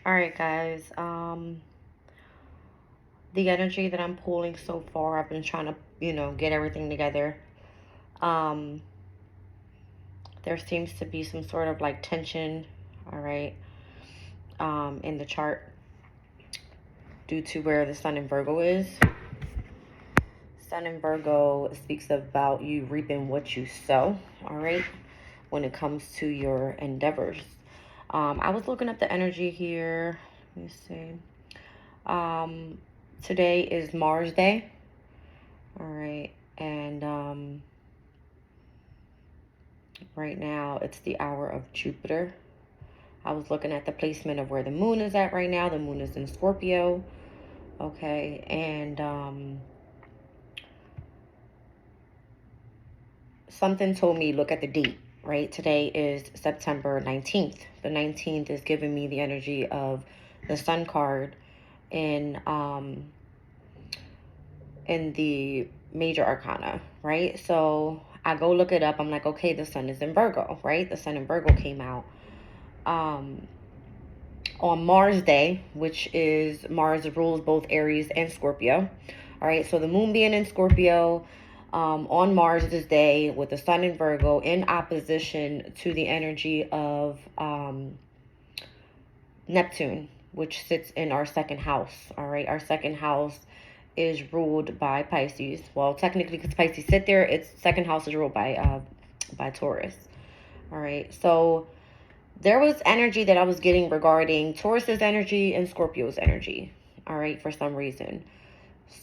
All right, guys. The energy that I'm pulling so far, I've been trying to, get everything together. Um, there seems to be some sort of like tension, all right, in the chart due to where the Sun in Virgo is. Sun in Virgo speaks about you reaping what you sow, all right, when it comes to your endeavors. I was looking at the energy here. Let me see. Um, Today is Mars Day. All right. And right now it's the hour of Jupiter. I was looking at the placement of where the moon is at right now. The moon is in Scorpio. Okay. And something told me look at the date, right? Today is September 19th. The 19th is giving me the energy of the Sun card in the major arcana, right? So I go look it up. I'm like, okay, the Sun is in Virgo, right? The Sun in Virgo came out on Mars Day, which is Mars rules both Aries and Scorpio. All right, so the moon being in Scorpio on Mars' day with the Sun in Virgo in opposition to the energy of Neptune, which sits in our second house. All right, our second house is ruled by Pisces. Well, technically, because Pisces sit there, its second house is ruled by Taurus. All right, so there was energy that I was getting regarding Taurus's energy and Scorpio's energy. All right, for some reason,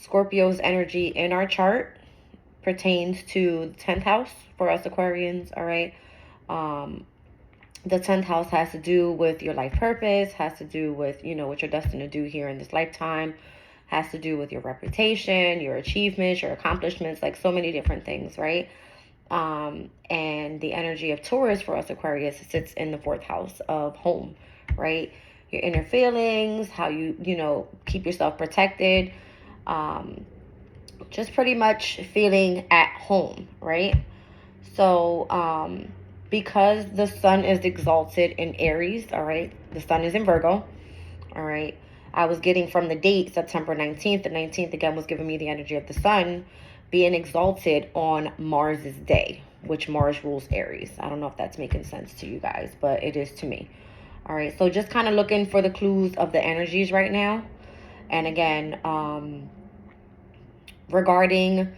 Scorpio's energy in our chart pertains to the 10th house for us Aquarians. All right, the 10th house has to do with your life purpose, has to do with, what you're destined to do here in this lifetime, has to do with your reputation, your achievements, your accomplishments, like so many different things, right? And the energy of Taurus for us Aquarius sits in the 4th house of home, right? Your inner feelings, how you keep yourself protected, just pretty much feeling at home, right? So, because the Sun is exalted in Aries, all right, the Sun is in Virgo, all right. I was getting from the date September 19th. The 19th again was giving me the energy of the Sun being exalted on Mars's day, which Mars rules Aries. I don't know if that's making sense to you guys, but it is to me. All right, so just kind of looking for the clues of the energies right now. And again, regarding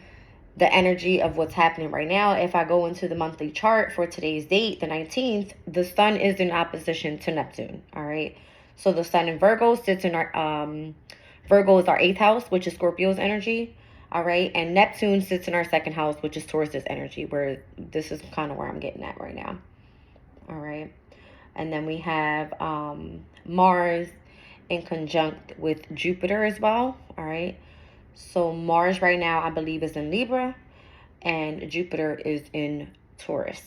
the energy of what's happening right now, if I go into the monthly chart for today's date, the 19th, the Sun is in opposition to Neptune. All right. So the Sun in Virgo sits in our, Virgo is our 8th house, which is Scorpio's energy. All right. And Neptune sits in our 2nd house, which is Taurus's energy, where this is kind of where I'm getting at right now. All right. And then we have Mars in conjunct with Jupiter as well. All right. So Mars right now, I believe, is in Libra, and Jupiter is in Taurus.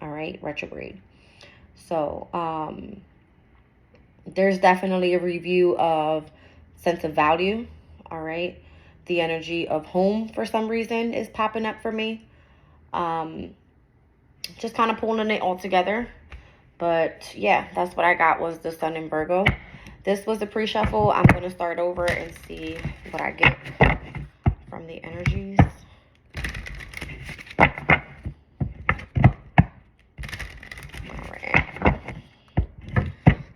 All right, retrograde. So there's definitely a review of sense of value. All right, the energy of home for some reason is popping up for me. Just kind of pulling it all together. But yeah, that's what I got was the Sun in Virgo. This was the pre-shuffle. I'm going to start over and see what I get from the energies. All right.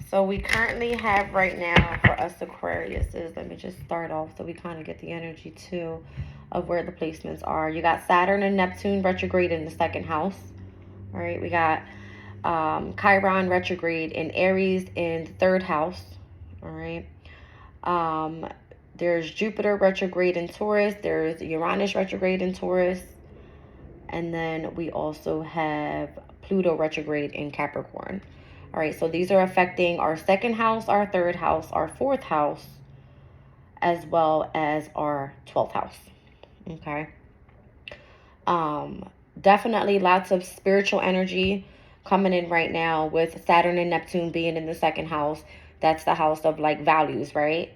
So we currently have right now for us Aquariuses, let me just start off so we kind of get the energy too of where the placements are. You got Saturn and Neptune retrograde in the 2nd house. All right. We got Chiron retrograde in Aries in the 3rd house. All right. There's Jupiter retrograde in Taurus. There's Uranus retrograde in Taurus. And then we also have Pluto retrograde in Capricorn. All right, so these are affecting our 2nd house, our 3rd house, our 4th house, as well as our 12th house. Okay. Definitely lots of spiritual energy coming in right now with Saturn and Neptune being in the 2nd house. That's the house of like values, right?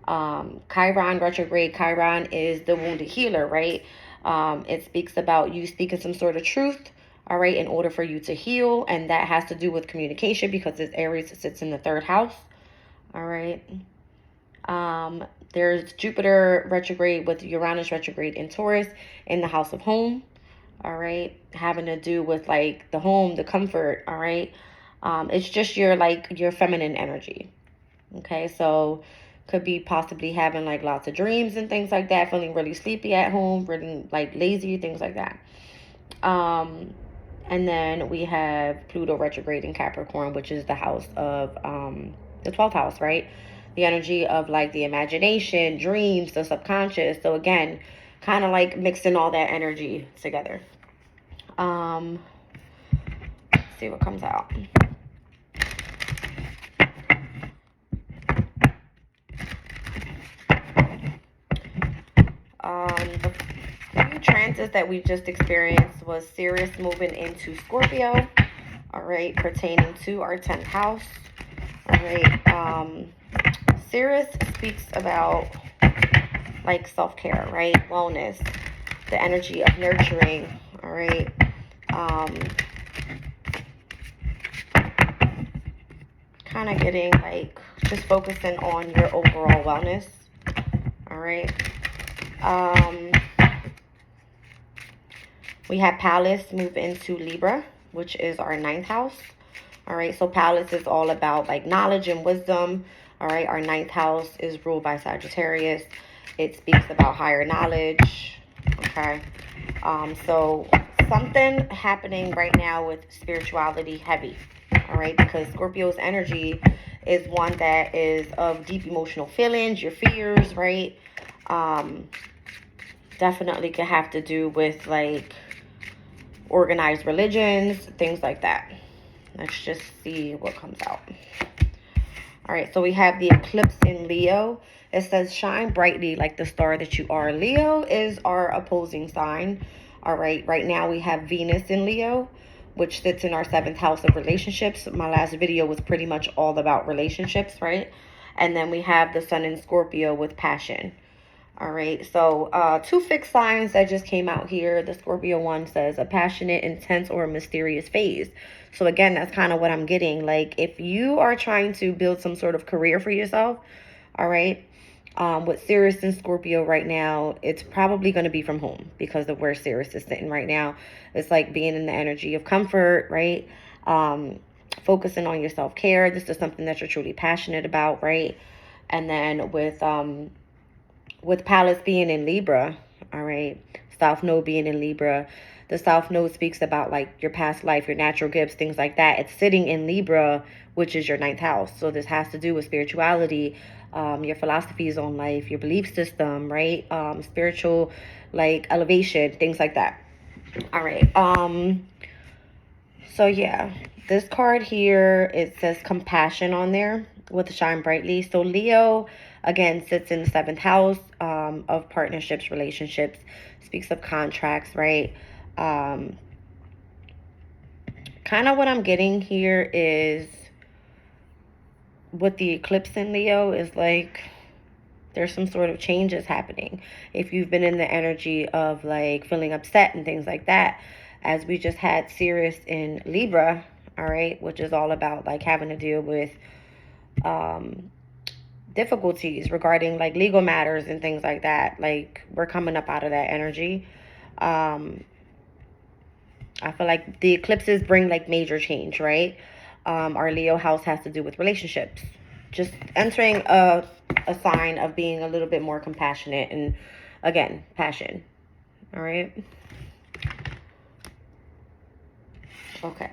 Chiron retrograde. Chiron is the wounded healer, right? It speaks about you speaking some sort of truth, all right, in order for you to heal. And that has to do with communication because this Aries sits in the 3rd house. All right. There's Jupiter retrograde with Uranus retrograde in Taurus in the house of home. All right. Having to do with like the home, the comfort. All right. It's just your feminine energy. Okay. So could be possibly having like lots of dreams and things like that, feeling really sleepy at home, really like lazy, things like that. And then we have Pluto retrograde in Capricorn, which is the house of the 12th house, right? The energy of like the imagination, dreams, the subconscious. So again, kind of like mixing all that energy together. Let's see what comes out. The few transits that we just experienced was Sirius moving into Scorpio, all right, pertaining to our 10th house, all right. Sirius speaks about like self-care, right, wellness, the energy of nurturing, all right. Kind of getting like just focusing on your overall wellness, all right. We have Pallas move into Libra, which is our 9th house. All right, so Pallas is all about like knowledge and wisdom. All right, our 9th house is ruled by Sagittarius. It speaks about higher knowledge. Okay, so something happening right now with spirituality heavy. All right, because Scorpio's energy is one that is of deep emotional feelings, your fears, right? Definitely could have to do with like organized religions, things like that. Let's just see what comes out. All right, so we have the eclipse in Leo. It says shine brightly like the star that you are. Leo is our opposing sign. All right, right now we have Venus in Leo, which sits in our 7th house of relationships. My last video was pretty much all about relationships, right? And then we have the sun in Scorpio with passion. All right, so 2 fixed signs that just came out here. The Scorpio one says a passionate, intense, or a mysterious phase. So again, that's kind of what I'm getting. Like if you are trying to build some sort of career for yourself, all right, with Sirius and Scorpio right now, it's probably going to be from home because of where Sirius is sitting right now. It's like being in the energy of comfort, right? Focusing on your self-care. This is something that you're truly passionate about, right? And then with Pallas being in Libra, all right, South Node being in Libra, the South Node speaks about like your past life, your natural gifts, things like that. It's sitting in Libra, which is your 9th house. So this has to do with spirituality, your philosophies on life, your belief system, right? Spiritual like elevation, things like that. All right. So yeah, this card here, it says compassion on there with shine brightly. So Leo, again, sits in the 7th house of partnerships, relationships, speaks of contracts, right? Kind of what I'm getting here is with the eclipse in Leo is like there's some sort of changes happening. If you've been in the energy of like feeling upset and things like that, as we just had Sirius in Libra, all right, which is all about like having to deal with difficulties regarding like legal matters and things like that. Like we're coming up out of that energy. I feel like the eclipses bring like major change, right? Our Leo house has to do with relationships. Just entering a sign of being a little bit more compassionate and, again, passion. All right? Okay.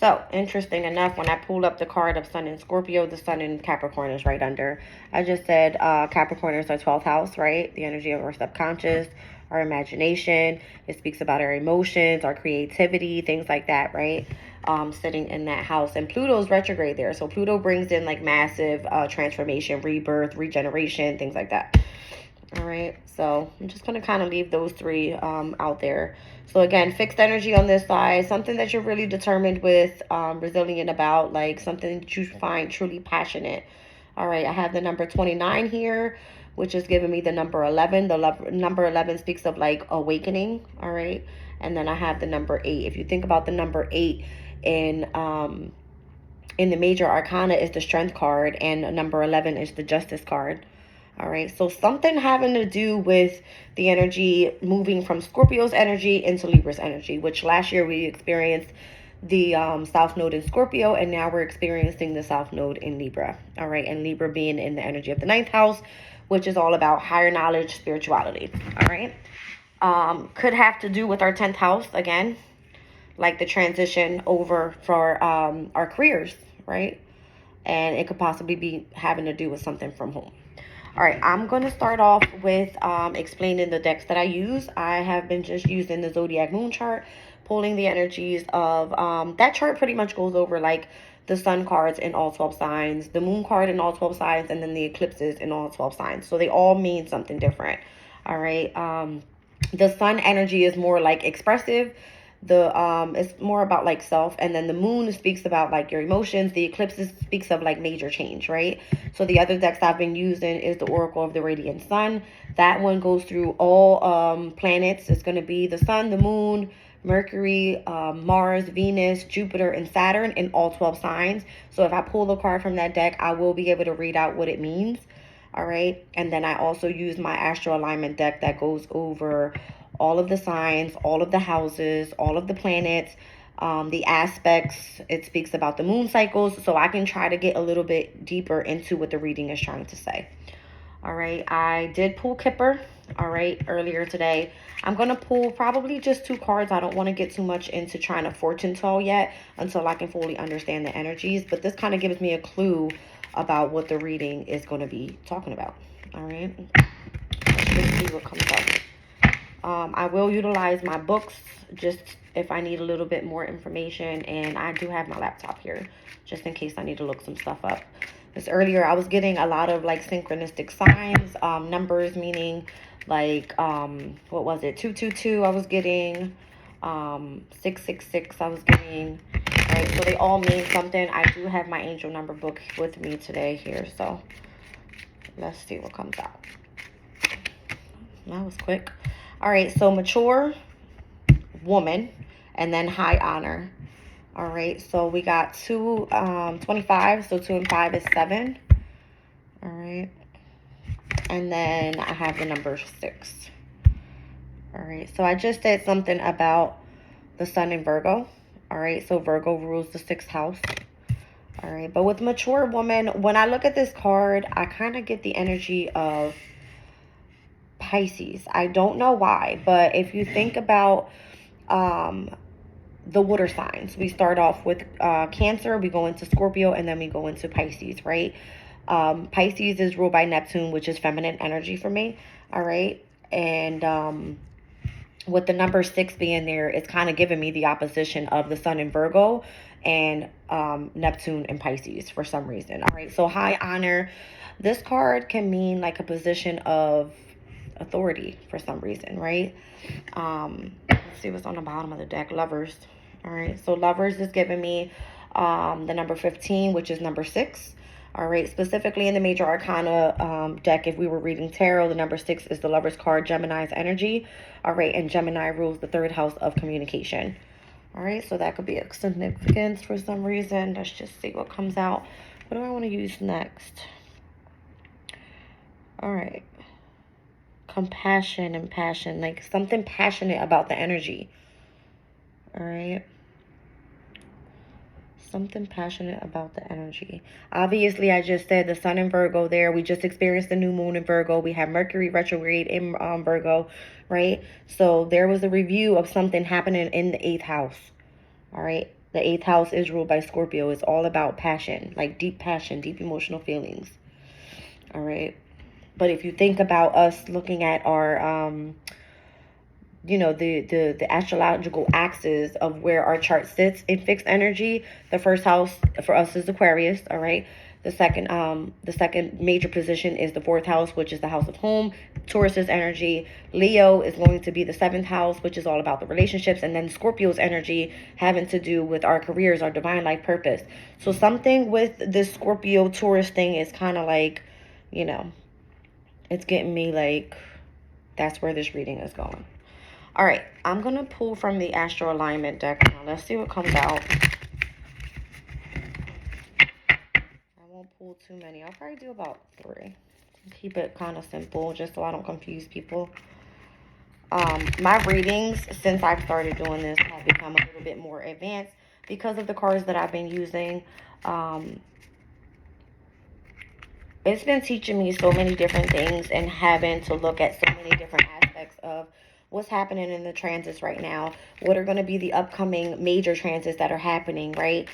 So, interesting enough, when I pulled up the card of Sun in Scorpio, the Sun in Capricorn is right under. I just said Capricorn is our 12th house, right? The energy of our subconscious, our imagination. It speaks about our emotions, our creativity, things like that, right? Sitting in that house. And Pluto's retrograde there. So Pluto brings in like massive transformation, rebirth, regeneration, things like that. All right, so I'm just going to kind of leave those 3 out there. So again, fixed energy on this side, something that you're really determined with, resilient about, like something that you find truly passionate. All right, I have the number 29 here, which is giving me the number 11. The number 11 speaks of like awakening, all right? And then I have the number 8. If you think about the number 8 in in the major arcana is the Strength card, and number 11 is the Justice card. All right, so something having to do with the energy moving from Scorpio's energy into Libra's energy, which last year we experienced the South Node in Scorpio, and now we're experiencing the South Node in Libra. All right, and Libra being in the energy of the 9th house, which is all about higher knowledge, spirituality. All right, could have to do with our 10th house again, like the transition over for our careers, right? And it could possibly be having to do with something from home. All right, I'm going to start off with explaining the decks that I use. I have been just using the Zodiac Moon chart, pulling the energies of that chart. Pretty much goes over like the sun cards in all 12 signs, the moon card in all 12 signs, and then the eclipses in all 12 signs. So they all mean something different. All right. The sun energy is more like expressive. It's more about like self, and then the moon speaks about like your emotions. The eclipses speaks of like major change, right? So the other decks I've been using is the Oracle of the Radiant Sun. That one goes through all planets. It's going to be the sun, the moon, Mercury, Mars, Venus, Jupiter, and Saturn in all 12 signs. So if I pull a card from that deck, I will be able to read out what it means. All right, and then I also use my astro alignment deck that goes over all of the signs, all of the houses, all of the planets, the aspects. It speaks about the moon cycles, so I can try to get a little bit deeper into what the reading is trying to say. All right, I did pull Kipper, all right, earlier today. I'm going to pull probably just 2 cards. I don't want to get too much into trying to fortune tell yet until I can fully understand the energies, but this kind of gives me a clue about what the reading is going to be talking about. All right, let's see what comes up. I will utilize my books just if I need a little bit more information, and I do have my laptop here just in case I need to look some stuff up. Because earlier I was getting a lot of like synchronistic signs, numbers, meaning like what was it, 222 I was getting, 666 I was getting. Right, so they all mean something. I do have my angel number book with me today here, so let's see what comes out. That was quick. All right, so mature woman and then high honor. All right, so we got 25, so 2 and 5 is 7. All right, and then I have the number 6. All right, so I just said something about the sun in Virgo. All right, so Virgo rules the 6th house. All right, but with mature woman, when I look at this card, I kind of get the energy of Pisces. I don't know why, but if you think about the water signs, we start off with Cancer, we go into Scorpio, and then we go into Pisces, right? Pisces is ruled by Neptune, which is feminine energy for me. All right, and with the number 6 being there, it's kind of giving me the opposition of the sun in Virgo and Neptune in Pisces for some reason. All right, so high honor, this card can mean like a position of authority for some reason, right? Let's see what's on the bottom of the deck. Lovers. All right, so lovers is giving me the number 15, which is number 6. All right, specifically in the major arcana deck, if we were reading tarot, the number 6 is the Lovers card, Gemini's energy. All right, and Gemini rules the 3rd house of communication. All right, so that could be a significance for some reason. Let's just see what comes out. What do I want to use next? All right, compassion and passion, like something passionate about the energy. All right, something passionate about the energy. Obviously, I just said the sun in Virgo there. We just experienced the new moon in Virgo. We have Mercury retrograde in Virgo, right? So there was a review of something happening in the 8th house. All right, the 8th house is ruled by Scorpio. It's all about passion, like deep passion, deep emotional feelings. All right, but if you think about us looking at our you know, the astrological axis of where our chart sits in fixed energy, the 1st house for us is Aquarius. All right, the second major position is the 4th house, which is the house of home, Taurus's energy. Leo is going to be the 7th house, which is all about the relationships, and then Scorpio's energy having to do with our careers, our divine life purpose. So something with this Scorpio Taurus thing is kind of like, you know, it's getting me like that's where this reading is going. All right, I'm going to pull from the Astro Alignment deck now. Let's see what comes out. won't pull too many. I'll probably do about 3. Keep it kind of simple, just so I don't confuse people. My readings, since I've started doing this, have become a little bit more advanced because of the cards that I've been using. It's been teaching me so many different things and having to look at so many different aspects of what's happening in the transits right now. What are going to be the upcoming major transits that are happening, right?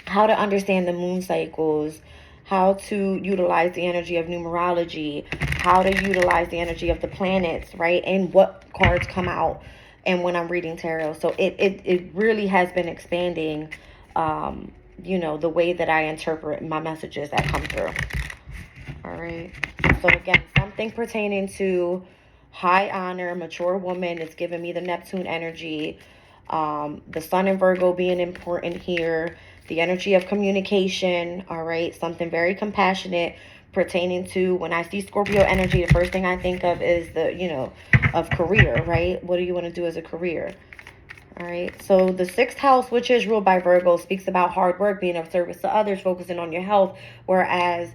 How to understand the moon cycles, how to utilize the energy of numerology, how to utilize the energy of the planets, right? And what cards come out and when I'm reading tarot. So it really has been expanding, you know, the way that I interpret my messages that come through. All right. So again, something pertaining to high honor, mature woman is giving me the Neptune energy. The Sun in Virgo being important here. The energy of communication, all right? Something very compassionate pertaining to, when I see Scorpio energy, the first thing I think of is the, you know, of career, right? What do you want to do as a career? All right, so the 6th house, which is ruled by Virgo, speaks about hard work, being of service to others, focusing on your health, whereas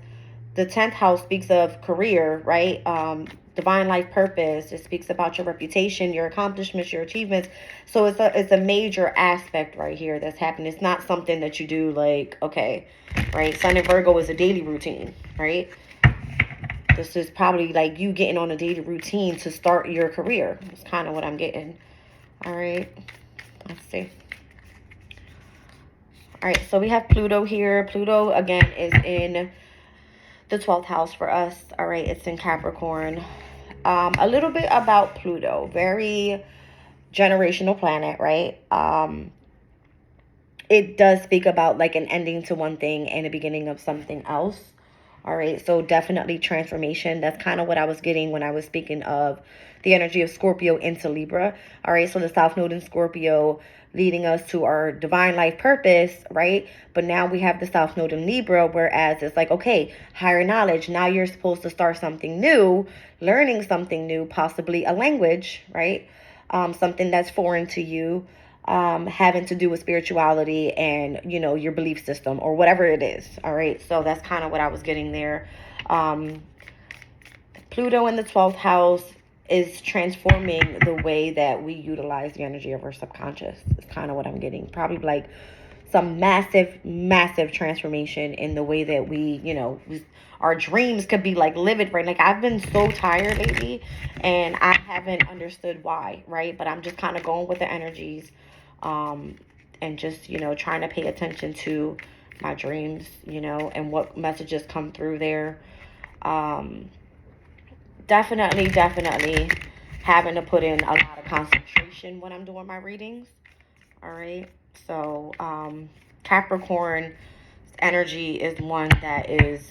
the 10th house speaks of career, right? Divine life purpose. It speaks about your reputation, your accomplishments, your achievements. So it's a major aspect right here that's happening. It's not something that you do like, okay, right? Sun in Virgo is a daily routine, right? This is probably like you getting on a daily routine to start your career. That's kind of what I'm getting. All right, let's see. All right, so we have Pluto here. Pluto, again, is in the 12th house for us. All right, it's in Capricorn. A little bit about Pluto. Very generational planet, right? It does speak about like an ending to one thing and a beginning of something else. All right, so definitely transformation. That's kind of what I was getting when I was speaking of the energy of Scorpio into Libra. All right, so the South Node in Scorpio leading us to our divine life purpose, right? But now we have the South Node in Libra, whereas it's like, okay, higher knowledge. Now you're supposed to start something new, learning something new, possibly a language, right? Something that's foreign to you, having to do with spirituality and, you know, your belief system or whatever it is. All right, so that's kind of what I was getting there. Pluto in the 12th house is transforming the way that we utilize the energy of our subconscious. It's kind of what I'm getting. Probably like some massive transformation in the way that we, you know, our dreams could be like livid, right? Like I've been so tired lately and I haven't understood why, right? But I'm just kind of going with the energies, and just, you know, trying to pay attention to my dreams, you know, and what messages come through there. Definitely having to put in a lot of concentration when I'm doing my readings. All right. So, Capricorn energy is one that is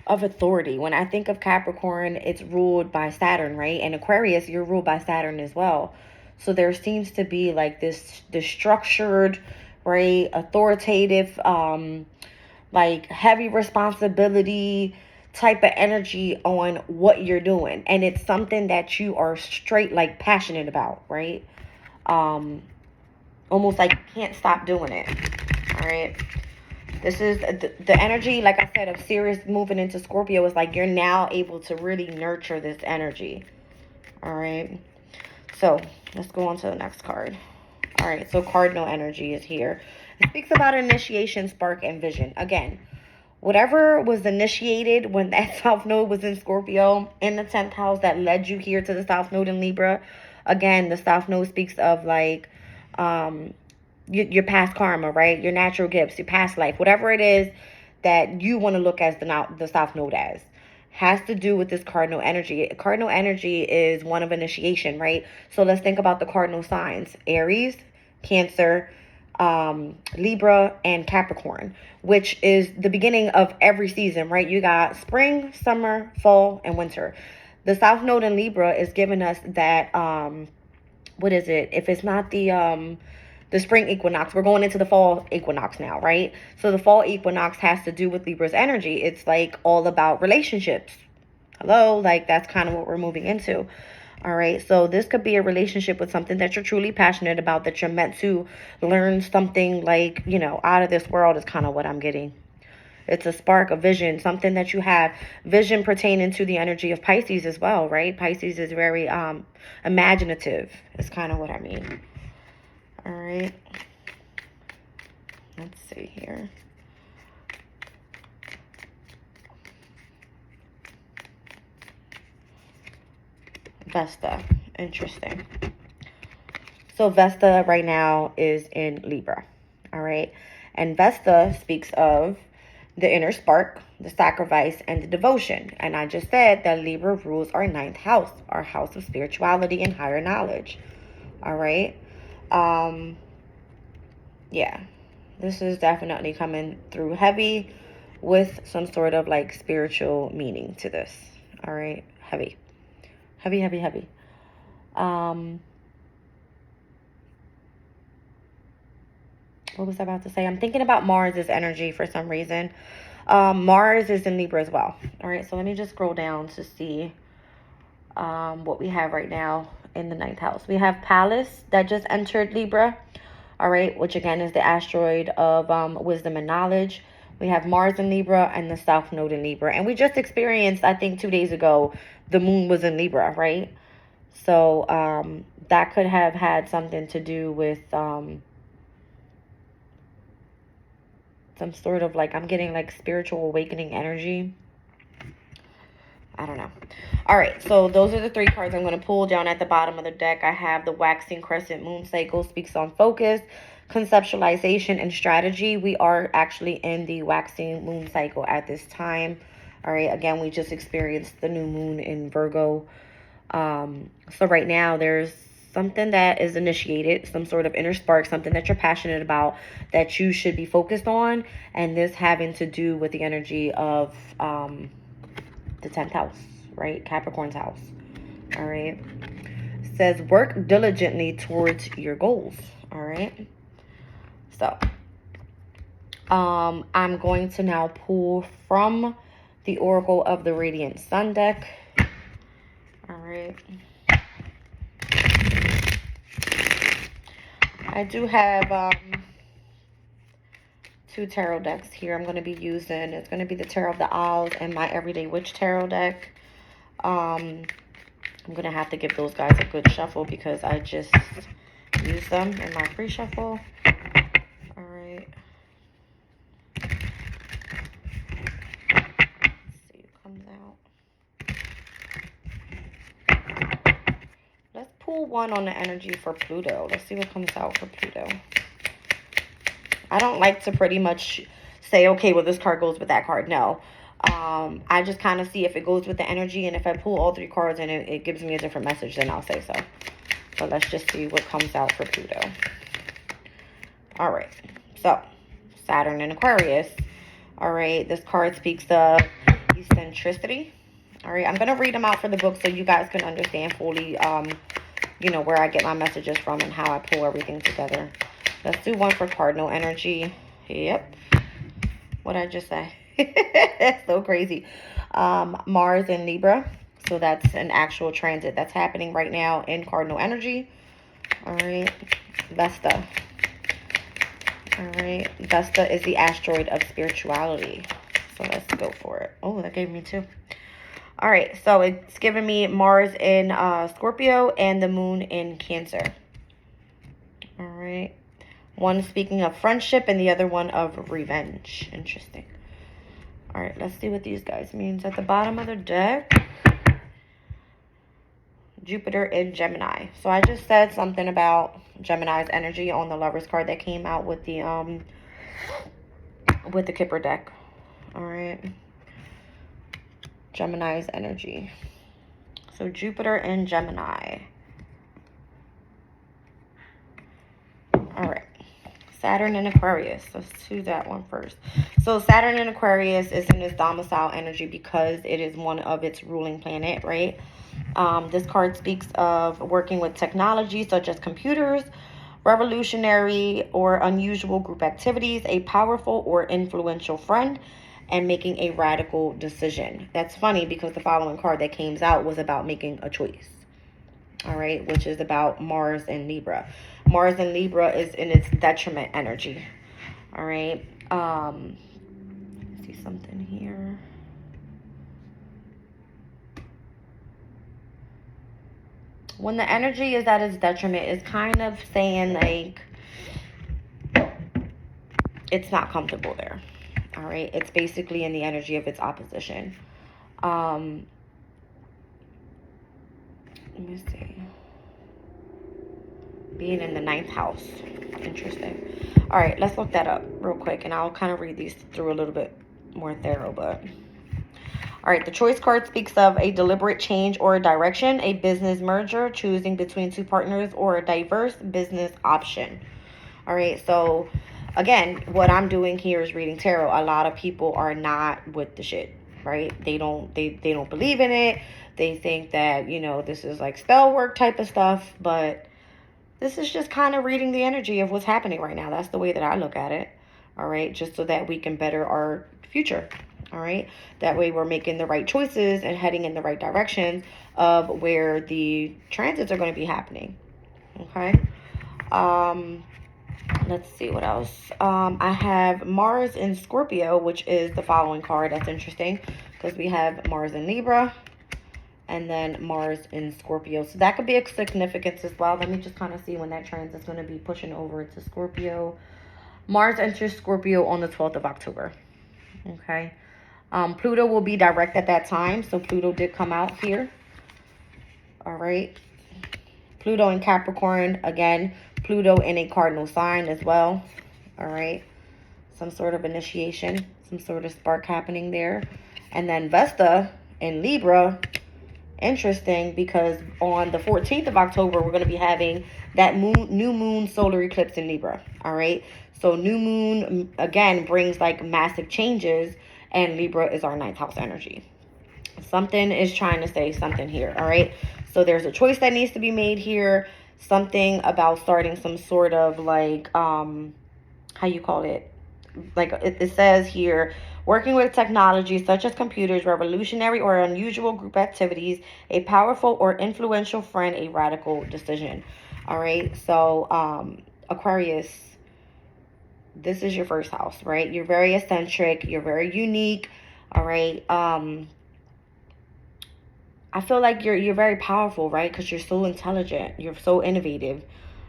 of authority. When I think of Capricorn, it's ruled by Saturn, right? And Aquarius, you're ruled by Saturn as well. So there seems to be like this structured, right, authoritative, like heavy responsibility type of energy on what you're doing, and it's something that you are straight like passionate about, right? Almost like you can't stop doing it. All right, this is the energy, like I said, of Sirius moving into Scorpio is like you're now able to really nurture this energy. All right, so let's go on to the next card. All right, so Cardinal energy is here. It speaks about initiation, spark, and vision. Again, whatever was initiated when that South Node was in Scorpio in the 10th house that led you here to the South Node in Libra. Again, the South Node speaks of like your past karma, right? Your natural gifts, your past life, whatever it is that you want to look as the South Node as. Has to do with this cardinal energy. Cardinal energy is one of initiation, right? So let's think about the cardinal signs: Aries, Cancer, Libra, and Capricorn, which is the beginning of every season, right? You got spring, summer, fall, and winter. The South Node in Libra is giving us that, what is it? If it's not the spring equinox, we're going into the fall equinox now, right? So the fall equinox has to do with Libra's energy. It's like all about relationships. Hello, like that's kind of what we're moving into. All right, so this could be a relationship with something that you're truly passionate about, that you're meant to learn something like, out of this world is kind of what I'm getting. It's a spark, a vision, something that you have. Vision pertaining to the energy of Pisces as well, right? Pisces is very imaginative, is kind of what I mean. All right. Let's see here. Vesta. Interesting. So Vesta right now is in Libra. All right. And Vesta speaks of the inner spark, the sacrifice, and the devotion. And I just said that Libra rules our ninth house, our house of spirituality and higher knowledge. All right. Yeah. This is definitely coming through heavy with some sort of like spiritual meaning to this. All right. Heavy. Heavy, heavy, heavy. What was I about to say? I'm thinking about Mars's energy for some reason. Mars is in Libra as well. All right, so let me just scroll down to see what we have right now in the ninth house. We have Pallas that just entered Libra. All right, which again is the asteroid of wisdom and knowledge. We have Mars in Libra and the South Node in Libra. And we just experienced, I think 2 days ago, the moon was in Libra, right? So that could have had something to do with some sort of like, I'm getting like spiritual awakening energy. I don't know. All right, so those are the 3 cards I'm going to pull. Down at the bottom of the deck, I have the waxing crescent moon cycle, speaks on focus, conceptualization, and strategy. We are actually in the waxing moon cycle at this time. All right, again, we just experienced the new moon in Virgo. So right now there's something that is initiated, some sort of inner spark, something that you're passionate about that you should be focused on. And this having to do with the energy of the 10th house, right? Capricorn's house. All right. It says work diligently towards your goals. All right. So I'm going to now pull from the Oracle of the Radiant Sun deck. All right. I do have 2 tarot decks here I'm going to be using. It's going to be the Tarot of the Owls and my Everyday Witch tarot deck. I'm going to have to give those guys a good shuffle because I just used them in my pre-shuffle. All right. Let's see what comes out. Let's pull one on the energy for Pluto. Let's see what comes out for Pluto. I don't like to pretty much say, okay, well, this card goes with that card. No. I just kind of see if it goes with the energy. And if I pull all 3 cards and it gives me a different message, then I'll say so. So let's just see what comes out for Pluto. All right. So Saturn and Aquarius. All right. This card speaks of eccentricity. All right. I'm going to read them out for the book so you guys can understand fully, where I get my messages from and how I pull everything together. Let's do one for cardinal energy. Yep. What'd I just say? That's so crazy. Mars in Libra. So that's an actual transit that's happening right now in cardinal energy. All right. Vesta. All right. Vesta is the asteroid of spirituality. So let's go for it. Oh, that gave me 2. All right. So it's giving me Mars in Scorpio and the moon in Cancer. All right. One speaking of friendship and the other one of revenge. Interesting. All right, let's see what these guys means. At the bottom of the deck, Jupiter in Gemini. So I just said something about Gemini's energy on the Lovers card that came out with the Kipper deck. All right. Gemini's energy. So Jupiter in Gemini. All right. Saturn in Aquarius. Let's do that one first. So Saturn in Aquarius is in its domicile energy because it is one of its ruling planet, right? This card speaks of working with technology such as computers, revolutionary or unusual group activities, a powerful or influential friend, and making a radical decision. That's funny because the following card that came out was about making a choice. all right, which is about Mars and Libra. Mars and Libra is in its detriment energy, all right. Let's see something here. When the energy is at its detriment, it's kind of saying like it's not comfortable there. All right, it's basically in the energy of its opposition. Let me see. Being in the 9th house. Interesting. All right, let's look that up real quick, and I'll kind of read these through a little bit more thorough. But all right, the choice card speaks of a deliberate change or direction, a business merger, choosing between two partners, or a diverse business option. All right, so again, what I'm doing here is reading tarot. A lot of people are not with the shit, right? They don't believe in it. They think that, you know, this is like spell work type of stuff, but this is just kind of reading the energy of what's happening right now. That's the way that I look at it. All right, just so that we can better our future. All right, that way we're making the right choices and heading in the right direction of where the transits are going to be happening. Okay. Let's see what else. I have Mars in Scorpio, which is the following card. That's interesting because we have Mars in Libra and then Mars in Scorpio. So that could be a significance as well. Let me just kind of see when that transit is going to be pushing over to Scorpio. Mars enters Scorpio on the 12th of October. Okay. Pluto will be direct at that time. So Pluto did come out here. All right. Pluto in Capricorn. Again, Pluto in a cardinal sign as well. All right. Some sort of initiation. Some sort of spark happening there. And then Vesta in Libra. Interesting, because on the 14th of October, we're going to be having that new moon solar eclipse in Libra. All right. So new moon, again, brings like massive changes. And Libra is our 9th house energy. Something is trying to say something here. All right. So there's a choice that needs to be made here. Something about starting some sort of like, how you call it? Like it says here, working with technology such as computers, revolutionary or unusual group activities, a powerful or influential friend, a radical decision. All right. So, Aquarius, this is your first house, right? You're very eccentric. You're very unique. All right. I feel like you're very powerful, right? Because you're so intelligent. You're so innovative.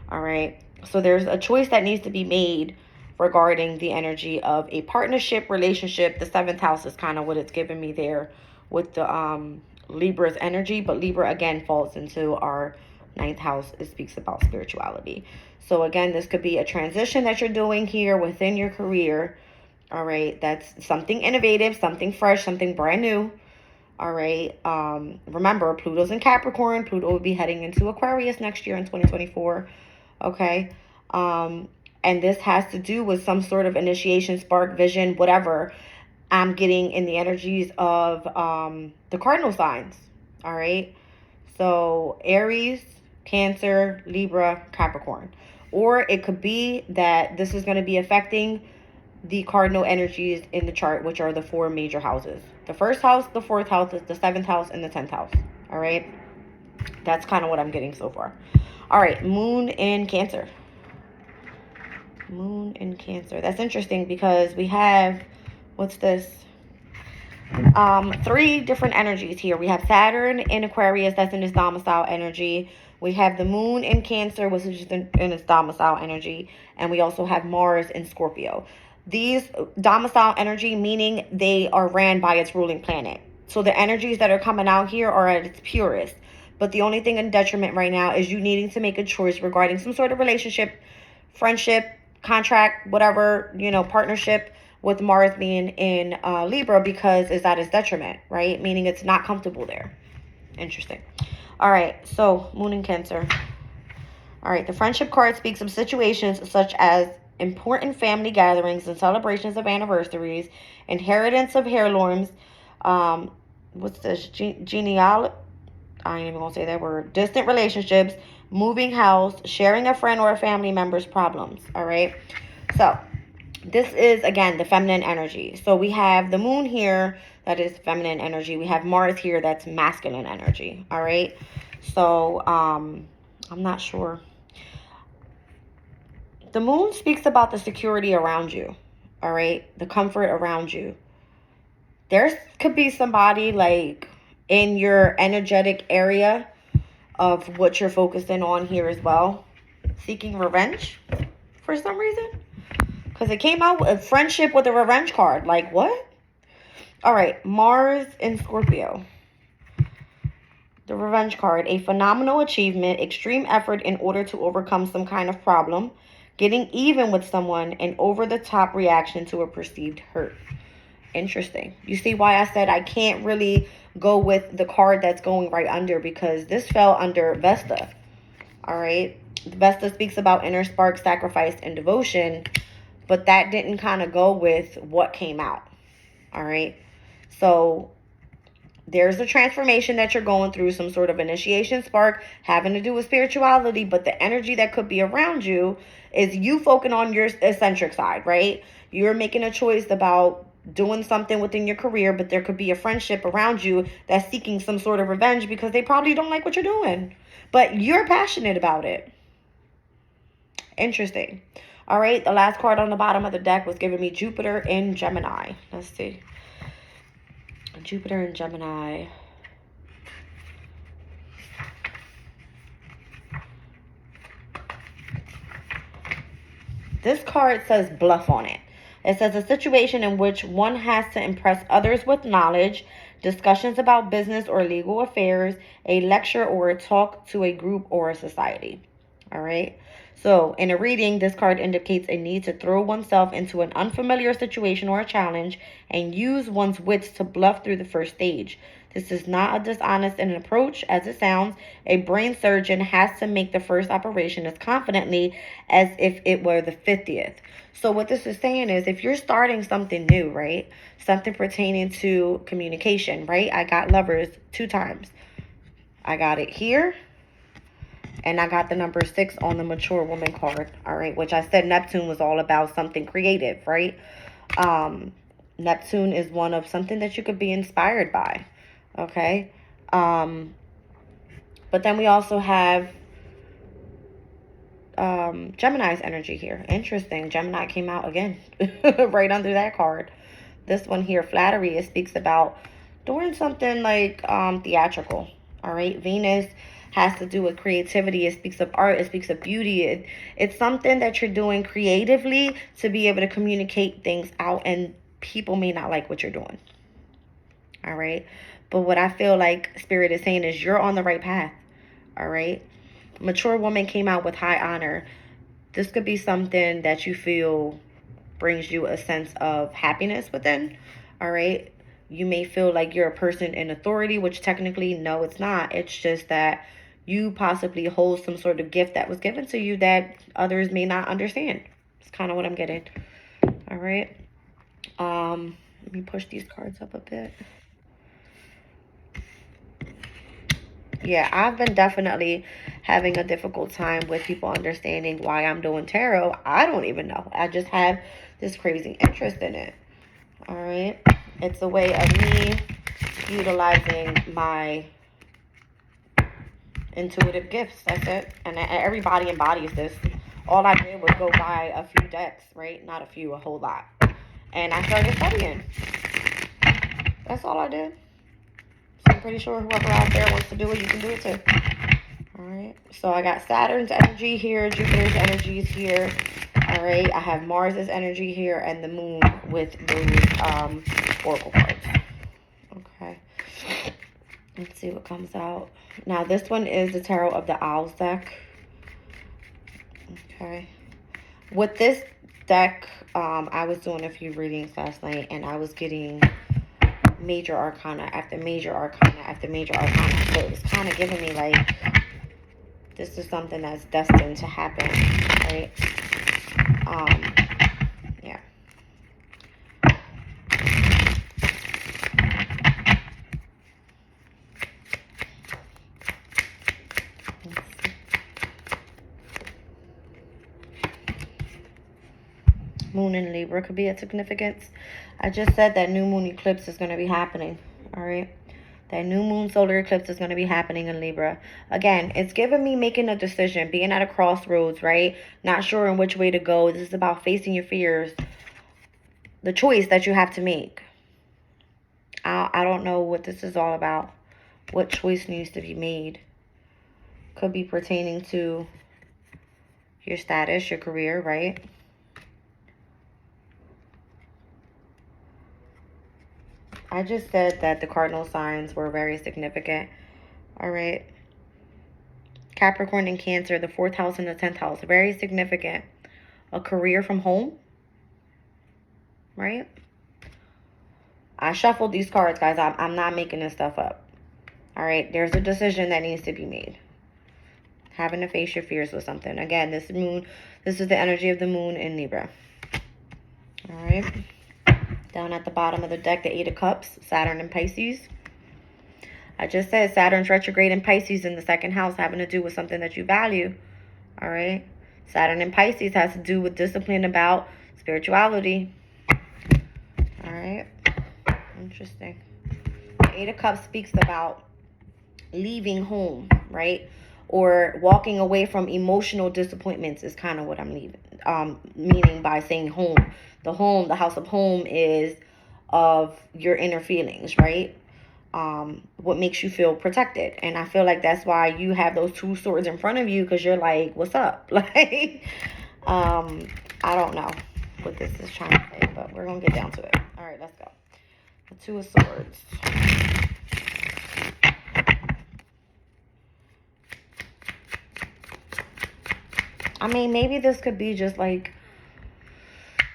All right. So there's a choice that needs to be made regarding the energy of a partnership, relationship. The 7th house is kind of what it's giving me there with the Libra's energy. But Libra, again, falls into our 9th house. It speaks about spirituality. So, again, this could be a transition that you're doing here within your career. All right. That's something innovative, something fresh, something brand new. All right. Remember, Pluto's in Capricorn. Pluto will be heading into Aquarius next year in 2024. Okay. And this has to do with some sort of initiation, spark, vision, whatever I'm getting in the energies of the cardinal signs. All right. So Aries, Cancer, Libra, Capricorn. Or it could be that this is going to be affecting the cardinal energies in the chart, which are the 4 major houses. The 1st house, the 4th house, the 7th house, and the 10th house. All right. That's kind of what I'm getting so far. All right. Moon in Cancer. Moon in Cancer. That's interesting because we have, what's this? 3 different energies here. We have Saturn in Aquarius. That's in its domicile energy. We have the moon in Cancer, which is in its domicile energy. And we also have Mars in Scorpio. These domicile energy, meaning they are ran by its ruling planet. So the energies that are coming out here are at its purest. But the only thing in detriment right now is you needing to make a choice regarding some sort of relationship, friendship, contract, whatever, you know, partnership, with Mars being in Libra because it's at its detriment, right? Meaning it's not comfortable there. Interesting. All right. So Moon in Cancer. All right. The friendship card speaks of situations such as important family gatherings and celebrations of anniversaries, inheritance of heirlooms, what's this, genealogy, I ain't even gonna say that word, distant relationships, moving house, sharing a friend or a family member's problems. All right. So this is, again, the feminine energy. So we have the moon here, that is feminine energy. We have Mars here, that's masculine energy. All right. So, I'm not sure. The moon speaks about the security around you, all right? The comfort around you. There could be somebody like in your energetic area of what you're focusing on here as well, seeking revenge for some reason. Because it came out with friendship with a revenge card. Like, what? All right, Mars in Scorpio. The revenge card, a phenomenal achievement, extreme effort in order to overcome some kind of problem, getting even with someone, an over the top reaction to a perceived hurt. Interesting. You see why I said I can't really go with the card that's going right under, because this fell under Vesta. All right. Vesta speaks about inner spark, sacrifice, and devotion, but that didn't kind of go with what came out. All right. So there's a transformation that you're going through, some sort of initiation spark having to do with spirituality, but the energy that could be around you is you focusing on your eccentric side, right? You're making a choice about doing something within your career, but there could be a friendship around you that's seeking some sort of revenge because they probably don't like what you're doing, but you're passionate about it. Interesting. All right, the last card on the bottom of the deck was giving me Jupiter in Gemini. Let's see. Jupiter in Gemini. This card says bluff on it. It says a situation in which one has to impress others with knowledge, discussions about business or legal affairs, a lecture or a talk to a group or a society. All right. So in a reading, this card indicates a need to throw oneself into an unfamiliar situation or a challenge and use one's wits to bluff through the first stage. This is not a dishonest in an approach, as it sounds. A brain surgeon has to make the first operation as confidently as if it were the 50th. So what this is saying is, if you're starting something new, right? Something pertaining to communication, right? I got Lovers 2 times. I got it here. And I got the number 6 on the mature woman card. All right. Which I said Neptune was all about something creative, right? Neptune is one of something that you could be inspired by. Okay. But then we also have Gemini's energy here. Interesting. Gemini came out again right under that card. This one here, flattery, it speaks about doing something like theatrical. All right. Venus has to do with creativity. It speaks of art. It speaks of beauty. It's something that you're doing creatively to be able to communicate things out, and people may not like what you're doing. All right. But what I feel like Spirit is saying is you're on the right path. All right. Mature woman came out with high honor. This could be something that you feel brings you a sense of happiness within. All right. You may feel like you're a person in authority, which technically, no, it's not. It's just that you possibly hold some sort of gift that was given to you that others may not understand. It's kind of what I'm getting. All right. Let me push these cards up a bit. Yeah, I've been definitely having a difficult time with people understanding why I'm doing tarot. I don't even know. I just have this crazy interest in it. All right. It's a way of me utilizing my intuitive gifts. That's it. And everybody embodies this. All I did was go buy a few decks, right? Not a few, a whole lot. And I started studying. That's all I did. So I'm pretty sure whoever out there wants to do it, you can do it too. All right. So I got Saturn's energy here, Jupiter's energy is here. All right. I have Mars's energy here and the moon with those oracle cards. Okay. Let's see what comes out. Now, this one is the Tarot of the Owls deck. Okay. With this deck, I was doing a few readings last night, and I was getting major arcana after major arcana after major arcana. So it's kind of giving me like, this is something that's destined to happen, right? Yeah. Moon in Libra could be a significance. I just said that new moon eclipse is going to be happening. All right. That new moon solar eclipse is going to be happening in Libra. Again, it's giving me making a decision, being at a crossroads, right? Not sure in which way to go. This is about facing your fears. The choice that you have to make. I don't know what this is all about. What choice needs to be made. Could be pertaining to your status, your career, right? I just said that the cardinal signs were very significant. All right. Capricorn and Cancer, the 4th house and the 10th house, very significant. A career from home, right? I shuffled these cards, guys. I'm not making this stuff up. All right. There's a decision that needs to be made. Having to face your fears with something. Again, this is the energy of the moon in Libra. All right. Down at the bottom of the deck, the 8 of Cups, Saturn and Pisces. I just said Saturn's retrograde in Pisces in the 2nd house, having to do with something that you value. All right. Saturn in Pisces has to do with discipline, about spirituality. All right. Interesting. The 8 of Cups speaks about leaving home, right? Or walking away from emotional disappointments is kind of what I'm meaning by saying home. The house of home is of your inner feelings, right? What makes you feel protected. And I feel like that's why you have those 2 swords in front of you, because you're like, what's up? Like, I don't know what this is trying to say, but we're going to get down to it. All right, let's go. The 2 of Swords. I mean, maybe this could be just like,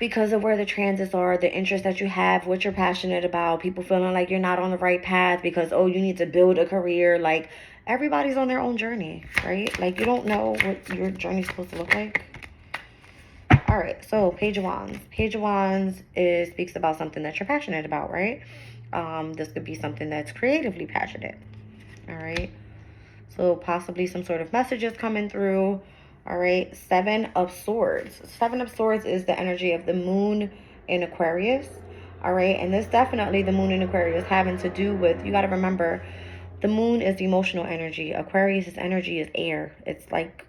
because of where the transits are, the interests that you have, what you're passionate about, people feeling like you're not on the right path because, oh, you need to build a career. Like, everybody's on their own journey, right? Like, you don't know what your journey's supposed to look like. All right, so Page of Wands. Page of Wands speaks about something that you're passionate about, right? This could be something that's creatively passionate, all right? So possibly some sort of messages coming through. All right, 7 of Swords. 7 of Swords is the energy of the moon in Aquarius. All right, and this definitely, the moon in Aquarius, having to do with, you got to remember, the moon is emotional energy. Aquarius' energy is air. It's like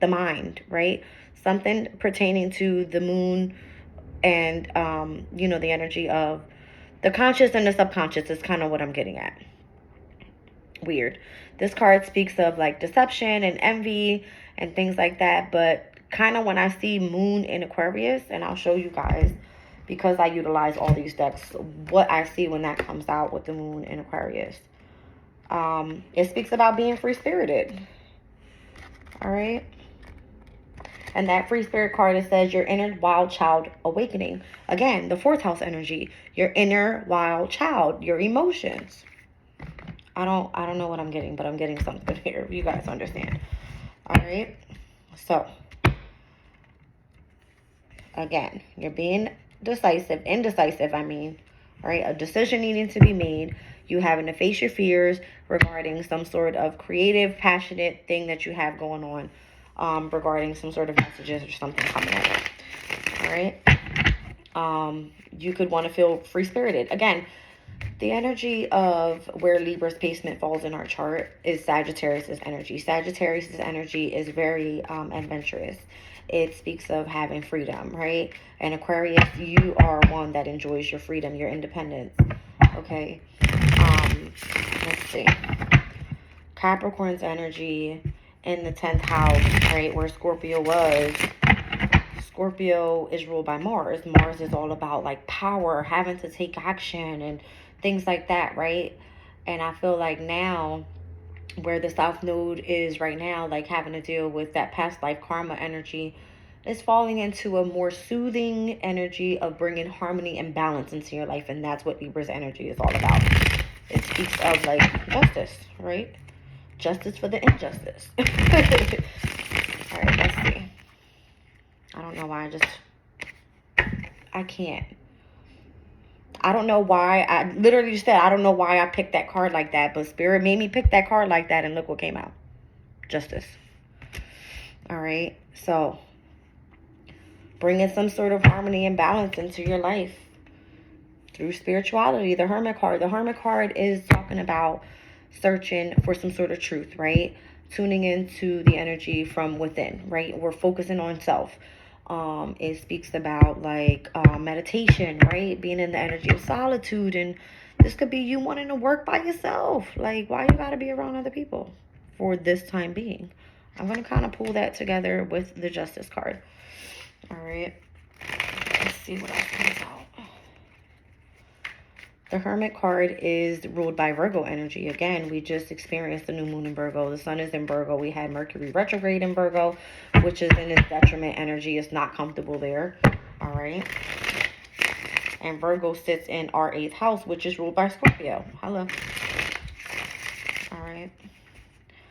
the mind, right? Something pertaining to the moon and, the energy of the conscious and the subconscious is kind of what I'm getting at. Weird. This card speaks of like deception and envy and things like that, but kind of when I see moon in Aquarius, and I'll show you guys because I utilize all these decks, what I see when that comes out with the moon in Aquarius. It speaks about being free-spirited. All right. And that free spirit card, it says your inner wild child awakening. Again, the 4th house energy, your inner wild child, your emotions. I don't know what I'm getting, but I'm getting something here. You guys understand. All right. So, again, you're being indecisive, I mean. All right. A decision needing to be made. You having to face your fears regarding some sort of creative, passionate thing that you have going on, regarding some sort of messages or something coming out. All right. You could want to feel free-spirited. Again, the energy of where Libra's placement falls in our chart is Sagittarius' energy. Sagittarius' energy is very adventurous. It speaks of having freedom, right? And Aquarius, you are one that enjoys your freedom, your independence. Okay. Let's see. Capricorn's energy in the 10th house, right, where Scorpio was. Scorpio is ruled by Mars. Mars is all about like power, having to take action and things like that, right? And I feel like now where the South Node is right now, like having to deal with that past life karma energy, is falling into a more soothing energy of bringing harmony and balance into your life. And that's what Libra's energy is all about. It speaks of like justice, right? Justice for the injustice. All right, let's see. I don't know why I can't. I don't know why. I literally just said, I don't know why I picked that card like that, but Spirit made me pick that card like that, and look what came out. Justice. All right. So, bringing some sort of harmony and balance into your life. through spirituality. The Hermit card. The Hermit card is talking about searching for some sort of truth, right? Tuning into the energy from within, right? We're focusing on self. It speaks about like meditation, right? Being in the energy of solitude, and this could be you wanting to work by yourself. Like, why you gotta be around other people for this time being? I'm gonna kind of pull that together with the Justice card. All right. Let's see what else comes out. The Hermit card is ruled by Virgo energy. Again, we just experienced the new moon in Virgo. The sun is in Virgo. We had Mercury retrograde in Virgo, which is in its detriment energy. It's not comfortable there. All right. And Virgo sits in our 8th house, which is ruled by Scorpio. Hello. All right.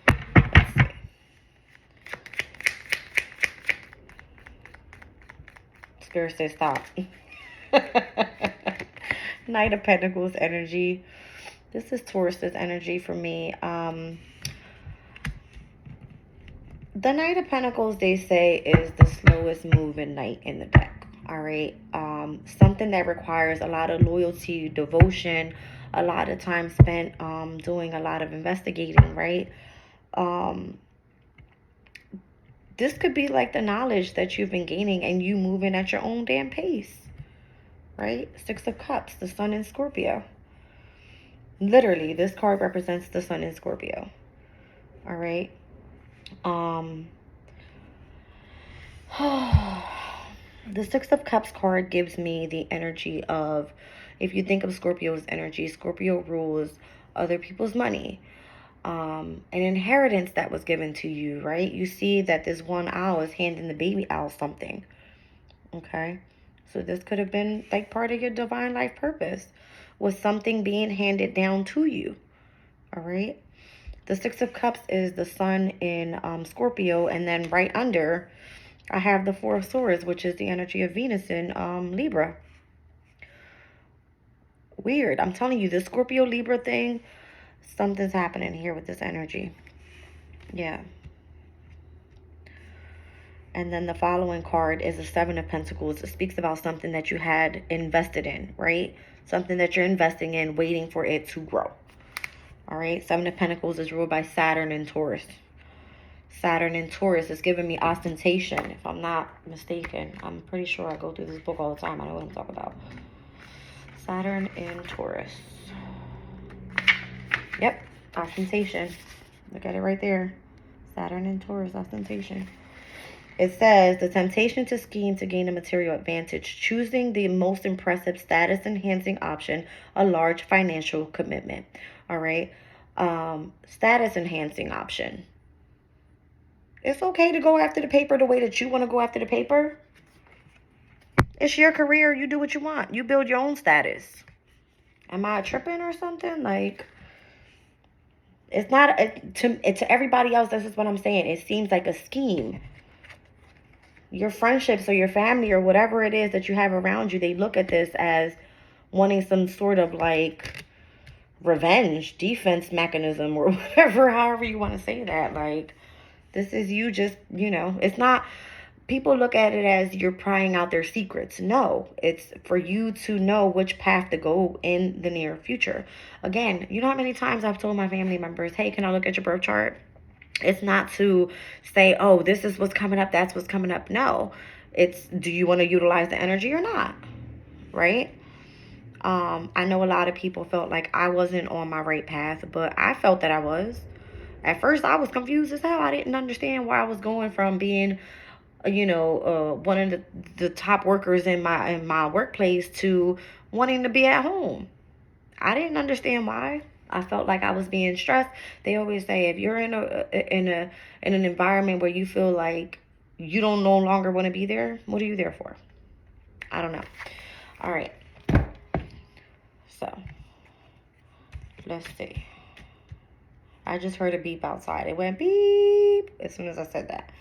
Let's see. Spirit says stop. Knight of Pentacles energy. This is Taurus's energy for me. The Knight of Pentacles, they say, is the slowest moving knight in the deck. All right. Something that requires a lot of loyalty, devotion, a lot of time spent doing a lot of investigating, right? This could be like the knowledge that you've been gaining and you moving at your own damn pace. Right? 6 of Cups, the sun in Scorpio. Literally, this card represents the sun in Scorpio. All right. The 6 of Cups card gives me the energy of, if you think of Scorpio's energy, Scorpio rules other people's money. An inheritance that was given to you, right? You see that this one owl is handing the baby owl something. Okay. So this could have been like part of your divine life purpose, was something being handed down to you. All right. The 6 of Cups is the sun in Scorpio. And then right under, I have the 4 of Swords, which is the energy of Venus in Libra. Weird. I'm telling you, the Scorpio Libra thing, something's happening here with this energy. Yeah. And then the following card is the 7 of Pentacles. It speaks about something that you had invested in, right? Something that you're investing in, waiting for it to grow. All right. 7 of Pentacles is ruled by Saturn and Taurus. Saturn and Taurus is giving me ostentation, if I'm not mistaken. I'm pretty sure I go through this book all the time. I know what I'm talking about. Saturn and Taurus. Yep. Ostentation. Look at it right there. Saturn and Taurus, ostentation. It says, the temptation to scheme to gain a material advantage, choosing the most impressive status-enhancing option, a large financial commitment. All right. Status-enhancing option. It's okay to go after the paper the way that you want to go after the paper. It's your career. You do what you want. You build your own status. Am I tripping or something? Like, it's not, to everybody else, this is what I'm saying. It seems like a scheme. Your friendships or your family or whatever it is that you have around you, they look at this as wanting some sort of like revenge, defense mechanism or whatever, however you want to say that. Like, this is you just, it's not, people look at it as you're prying out their secrets. No, it's for you to know which path to go in the near future. Again, you know how many times I've told my family members, hey, can I look at your birth chart? It's not to say, oh, this is what's coming up, that's what's coming up. No, it's, do you want to utilize the energy or not? Right? I know a lot of people felt like I wasn't on my right path, but I felt that I was. At first, I was confused as hell. I didn't understand why I was going from being, one of the top workers in my workplace to wanting to be at home. I didn't understand why. I felt like I was being stressed. They always say, if you're in an environment where you feel like you don't no longer want to be there, what are you there for? I don't know. All right. So, let's see. I just heard a beep outside. It went beep as soon as I said that.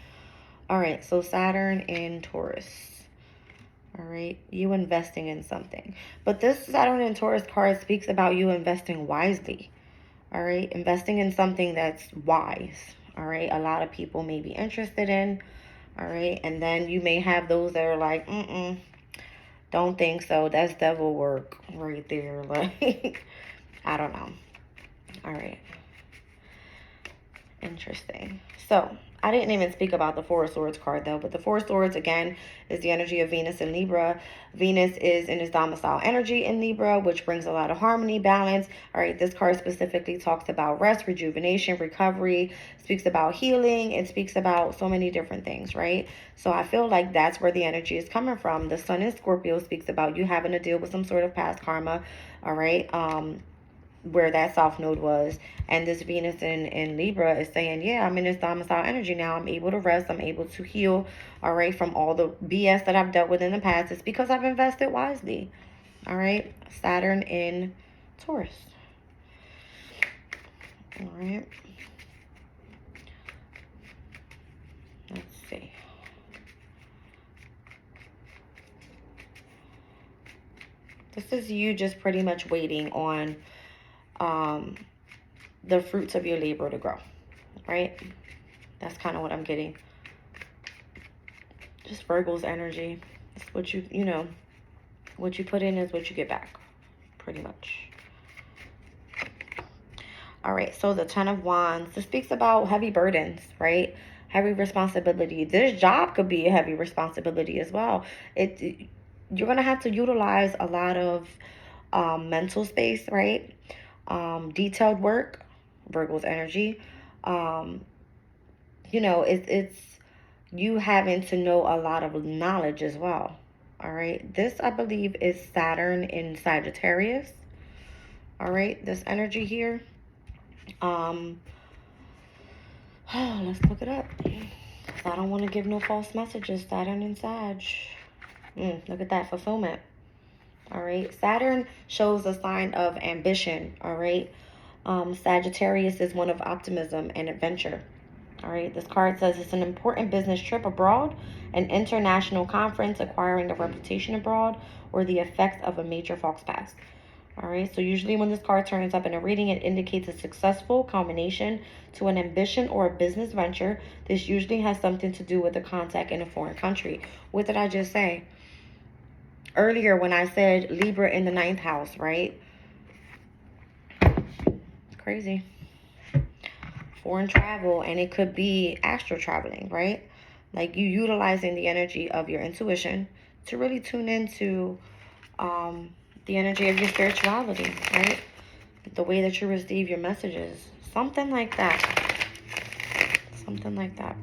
All right. So, Saturn in Taurus. All right. You investing in something. But this Saturn in Taurus card speaks about you investing wisely. All right. Investing in something that's wise. All right. A lot of people may be interested in. All right. And then you may have those that are like, Don't think so. That's devil work right there. Like, I don't know. All right. Interesting. So, I didn't even speak about the Four of Swords card though, but the Four of Swords, again, is the energy of Venus in Libra. Venus is in its domicile energy in Libra, which brings a lot of harmony, balance. All right, this card specifically talks about rest, rejuvenation, recovery, speaks about healing. It speaks about so many different things, right? So I feel like that's where the energy is coming from. The Sun in Scorpio speaks about you having to deal with some sort of past karma, all right? Where that South Node was. And this Venus in Libra is saying, yeah, I'm in this domicile energy now. I'm able to rest. I'm able to heal, all right, from all the BS that I've dealt with in the past. It's because I've invested wisely, all right? Saturn in Taurus, all right? Let's see. This is you just pretty much waiting on the fruits of your labor to grow, right? That's kind of what I'm getting. Just Virgo's energy. It's what you know, what you put in is what you get back, pretty much. All right, so the Ten of Wands. This speaks about heavy burdens, right? Heavy responsibility. This job could be a heavy responsibility as well. You're going to have to utilize a lot of mental space, right? Detailed work, Virgo's energy. You know, it's you having to know a lot of knowledge as well. All right. This, I believe, is Saturn in Sagittarius. All right. This energy here. Let's look it up. I don't want to give no false messages. Saturn in Sag. Look at that fulfillment. All right. Saturn shows a sign of ambition. All right. Sagittarius is one of optimism and adventure. All right. This card says it's an important business trip abroad, an international conference, acquiring a reputation abroad, or the effects of a major fox pass. All right. So usually when this card turns up in a reading, it indicates a successful combination to an ambition or a business venture. This usually has something to do with a contact in a foreign country. What did I just say? Earlier when I said Libra in the 9th house, right? Crazy. Foreign travel, and it could be astral traveling, right? Like you utilizing the energy of your intuition to really tune into the energy of your spirituality, right? The way that you receive your messages. Something like that. Something like that.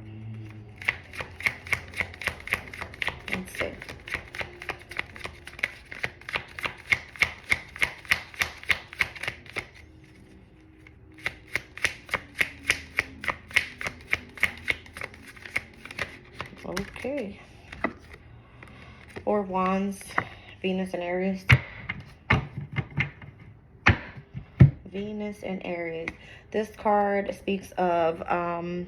Let's see. Okay. Four of Wands, Venus and Aries. Venus and Aries. This card speaks of a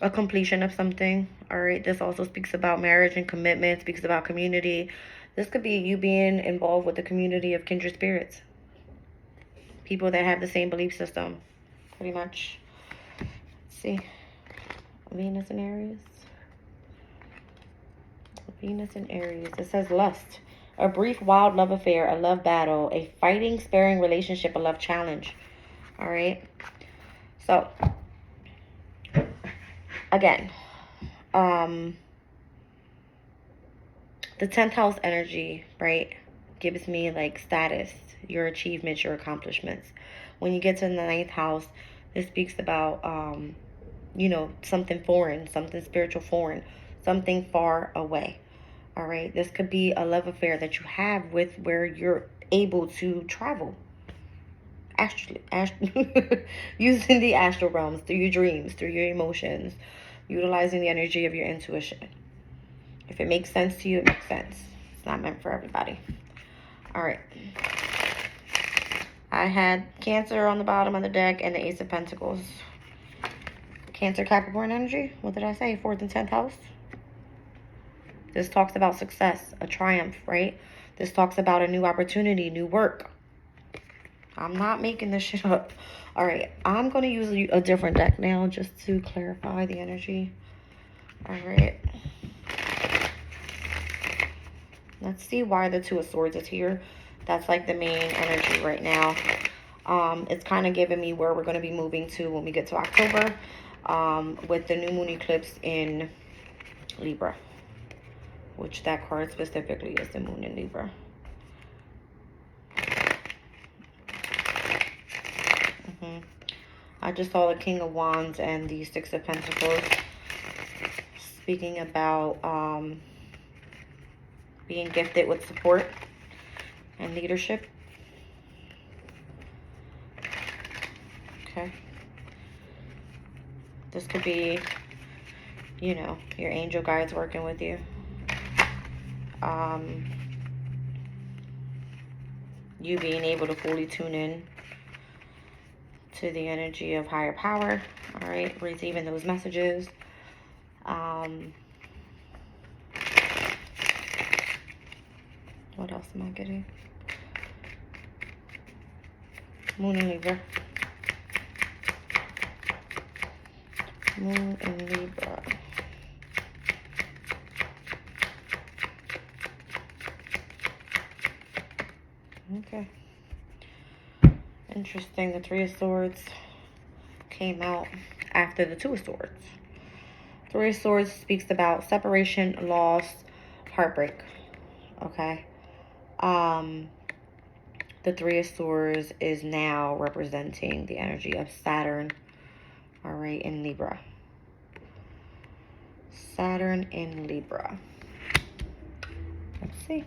completion of something. All right. This also speaks about marriage and commitment, speaks about community. This could be you being involved with a community of kindred spirits. People that have the same belief system, pretty much. Let's see. Venus and Aries. Venus and Aries. It says lust. A brief, wild love affair, a love battle, a fighting, sparing relationship, a love challenge. All right. So, again, the 10th house energy, right, gives me like status, your achievements, your accomplishments. When you get to the 9th house, it speaks about, you know, something foreign, something spiritual foreign, something far away. All right. This could be a love affair that you have with where you're able to travel astrally, using the astral realms through your dreams, through your emotions, utilizing the energy of your intuition. If it makes sense to you, it makes sense. It's not meant for everybody. All right. I had Cancer on the bottom of the deck and the Ace of Pentacles. Cancer, Capricorn energy. What did I say? 4th and 10th house. This talks about success, a triumph, right? This talks about a new opportunity, new work. I'm not making this shit up. All right. I'm going to use a different deck now just to clarify the energy. All right. Let's see why the Two of Swords is here. That's like the main energy right now. It's kind of giving me where we're going to be moving to when we get to October, with the new moon eclipse in Libra, which that card specifically is the moon in Libra. I just saw the King of Wands and the Six of Pentacles, speaking about being gifted with support and leadership. Okay. This could be, you know, your angel guides working with you. You being able to fully tune in to the energy of higher power. All right. Receiving those messages. What else am I getting? Moon in Libra. Moon in Libra. Okay. Interesting. The Three of Swords came out after the Two of Swords. Three of Swords speaks about separation, loss, heartbreak. Okay. The Three of Swords is now representing the energy of Saturn, all right, in Libra. Saturn in Libra. Let's see.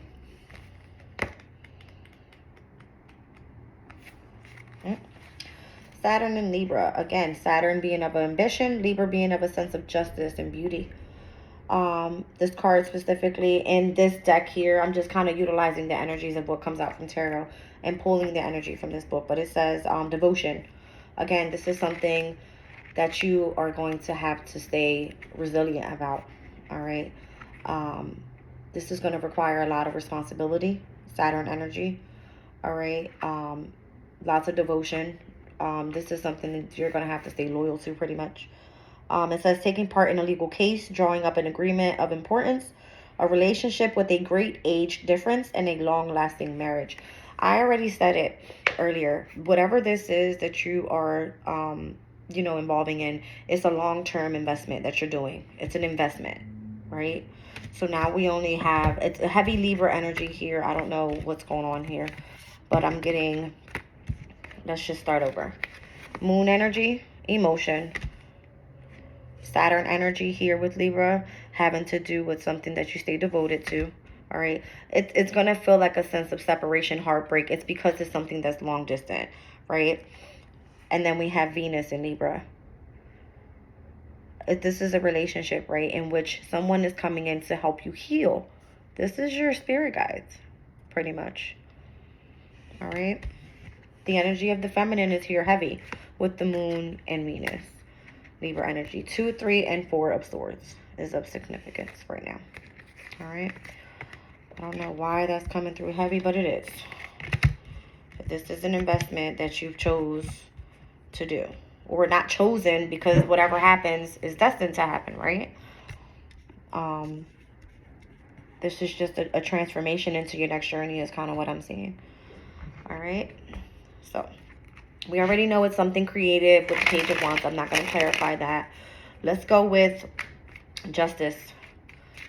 Saturn in Libra. Again, Saturn being of ambition, Libra being of a sense of justice and beauty. This card specifically in this deck here, I'm just kind of utilizing the energies of what comes out from tarot and pulling the energy from this book. But it says devotion. Again, this is something that you are going to have to stay resilient about. All right. This is going to require a lot of responsibility. Saturn energy. All right. Lots of devotion. This is something that you're going to have to stay loyal to pretty much. It says taking part in a legal case, drawing up an agreement of importance, a relationship with a great age difference, and a long-lasting marriage. I already said it earlier. Whatever this is that you are, you know, involving in, it's a long-term investment that you're doing. It's an investment, right? So now we only have, it's a heavy Libra energy here. I don't know what's going on here, but I'm getting, let's just start over. Moon energy, emotion. Saturn energy here with Libra, having to do with something that you stay devoted to. All right. It's going to feel like a sense of separation, heartbreak. It's because it's something that's long distant, right? And then we have Venus in Libra. This is a relationship, right, in which someone is coming in to help you heal. This is your spirit guides, pretty much. All right. The energy of the feminine is here heavy with the moon and Venus. Libra energy. 2, 3, and 4 of Swords is of significance right now. All right. I don't know why that's coming through heavy, but it is. This is an investment that you've chose to do. Or not chosen, because whatever happens is destined to happen, right? This is just a transformation into your next journey is kind of what I'm seeing. All right. So we already know it's something creative with the Page of Wands. I'm not going to clarify that. Let's go with Justice,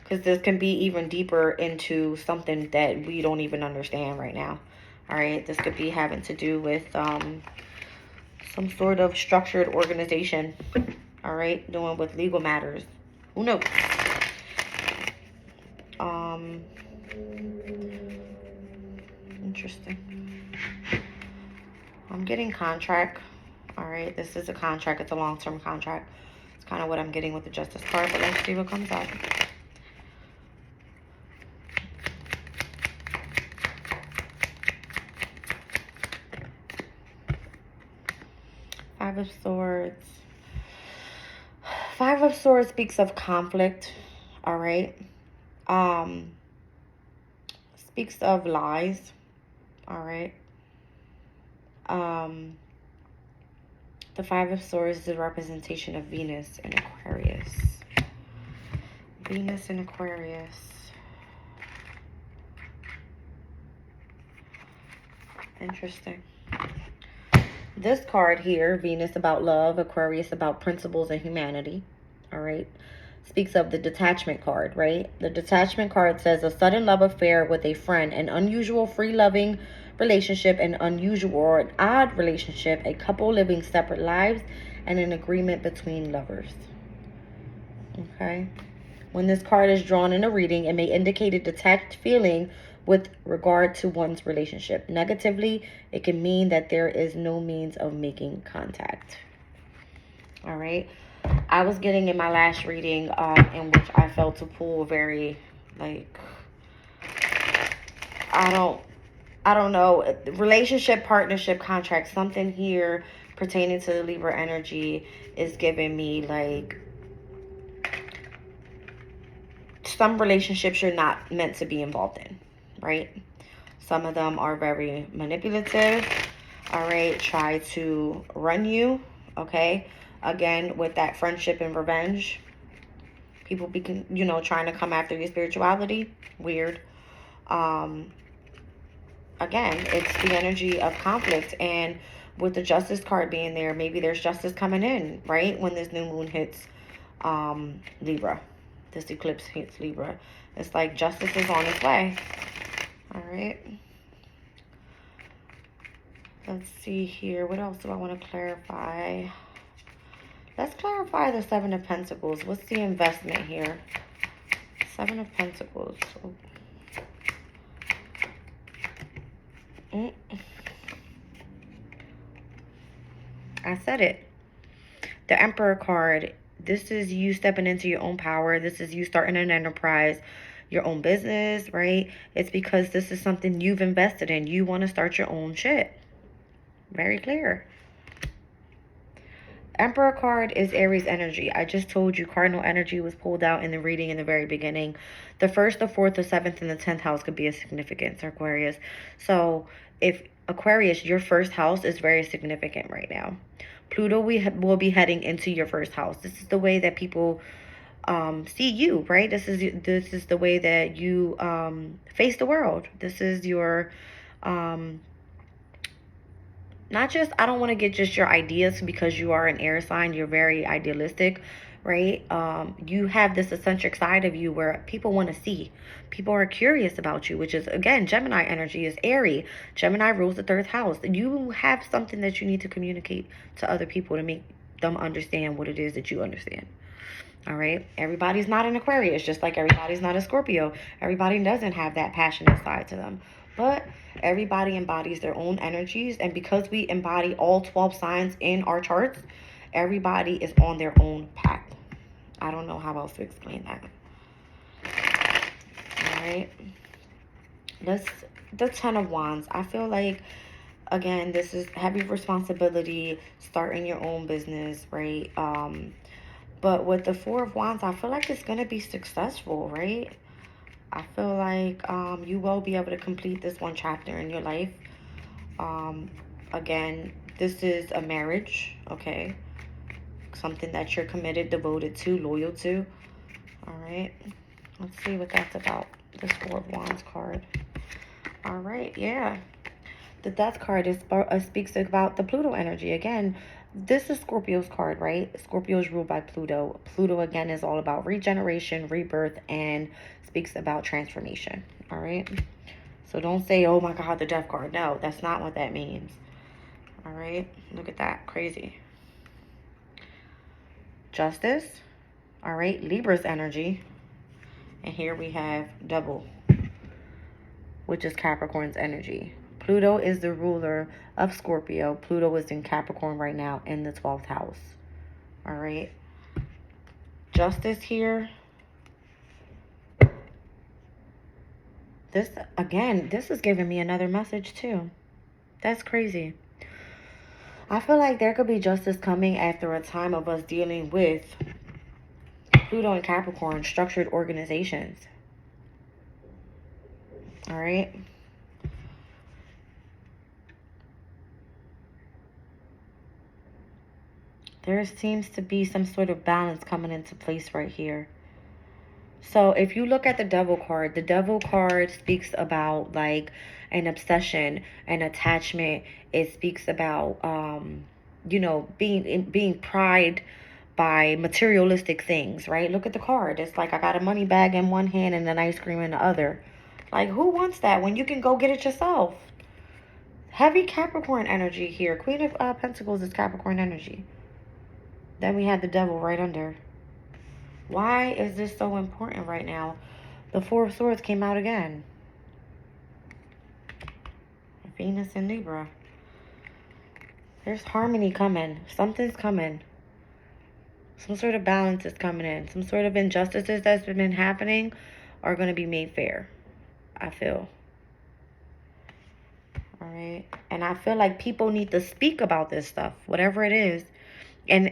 because this can be even deeper into something that we don't even understand right now. All right. This could be having to do with some sort of structured organization. All right. Doing with legal matters. Who knows? Interesting. I'm getting contract. All right, this is a contract. It's a long-term contract. It's kind of what I'm getting with the Justice card, but let's see what comes out. Five of Swords. Five of Swords speaks of conflict. All right. Speaks of lies. All right. The Five of Swords is a representation of Venus and Aquarius. Venus and Aquarius. Interesting. This card here, Venus about love, Aquarius about principles and humanity. All right. Speaks of the detachment card, right? The detachment card says a sudden love affair with a friend, an unusual free loving relationship, an unusual or an odd relationship, a couple living separate lives, and an agreement between lovers. Okay. When this card is drawn in a reading, it may indicate a detached feeling with regard to one's relationship. Negatively, it can mean that there is no means of making contact. All right. I was getting in my last reading in which I felt to pull very, like, I don't know, relationship, partnership, contract, something here pertaining to the Libra energy is giving me like some relationships you're not meant to be involved in, right? Some of them are very manipulative, all right? Try to run you, okay? Again, with that friendship and revenge. People be, trying to come after your spirituality. Weird. Again, it's the energy of conflict. And with the justice card being there, maybe there's justice coming in, right? When this new moon hits Libra. This eclipse hits Libra. It's like justice is on its way. All right. Let's see here. What else do I want to clarify? Let's clarify the Seven of Pentacles. What's the investment here? Seven of Pentacles. Oh. I said it. The Emperor card. This is you stepping into your own power. This is you starting an enterprise, your own business, right? It's because this is something you've invested in. You want to start your own shit. Very clear. Emperor card is Aries energy. I just told you cardinal energy was pulled out in the reading in the very beginning. The 1st, the 4th, the 7th, and the 10th house could be a significance, Aquarius. So if Aquarius, your first house is very significant right now. Pluto will be heading into your first house. This is the way that people see you, right? This is the way that you face the world. This is your not just, I don't want to get just your ideas because you are an air sign. You're very idealistic, right? You have this eccentric side of you where people want to see. People are curious about you, which is, again, Gemini energy is airy. Gemini rules the 3rd house. You have something that you need to communicate to other people to make them understand what it is that you understand. All right. Everybody's not an Aquarius, just like everybody's not a Scorpio. Everybody doesn't have that passionate side to them. But everybody embodies their own energies. And because we embody all 12 signs in our charts, everybody is on their own path. I don't know how else to explain that. All right. The 10 of Wands. I feel like, again, this is heavy responsibility, starting your own business, right? But with the 4 of Wands, I feel like it's going to be successful, right? I feel like you will be able to complete this one chapter in your life. Again, this is a marriage, okay? Something that you're committed, devoted to, loyal to. All right. Let's see what that's about. This 4 of Wands card. All right, yeah. The Death card speaks about the Pluto energy. Again, this is Scorpio's card, right? Scorpio is ruled by Pluto. Pluto, again, is all about regeneration, rebirth, and speaks about transformation, all right? So don't say, oh my God, the Death card. No, that's not what that means, all right? Look at that, crazy. Justice, all right? Libra's energy. And here we have Double, which is Capricorn's energy. Pluto is the ruler of Scorpio. Pluto is in Capricorn right now in the 12th house. All right. Justice here. This, again, this is giving me another message too. That's crazy. I feel like there could be justice coming after a time of us dealing with Pluto and Capricorn, structured organizations. All right. There seems to be some sort of balance coming into place right here. So if you look at the devil card speaks about like an obsession, an attachment. It speaks about being pride by materialistic things, right? Look at the card. It's like I got a money bag in one hand and an ice cream in the other. Like, who wants that when you can go get it yourself? Heavy Capricorn energy here. Queen of Pentacles is Capricorn energy. Then we had the devil right under. Why is this so important right now? The Four of Swords came out again. Venus and Libra. There's harmony coming. Something's coming. Some sort of balance is coming in. Some sort of injustices that's been happening are going to be made fair, I feel. All right. And I feel like people need to speak about this stuff, whatever it is. And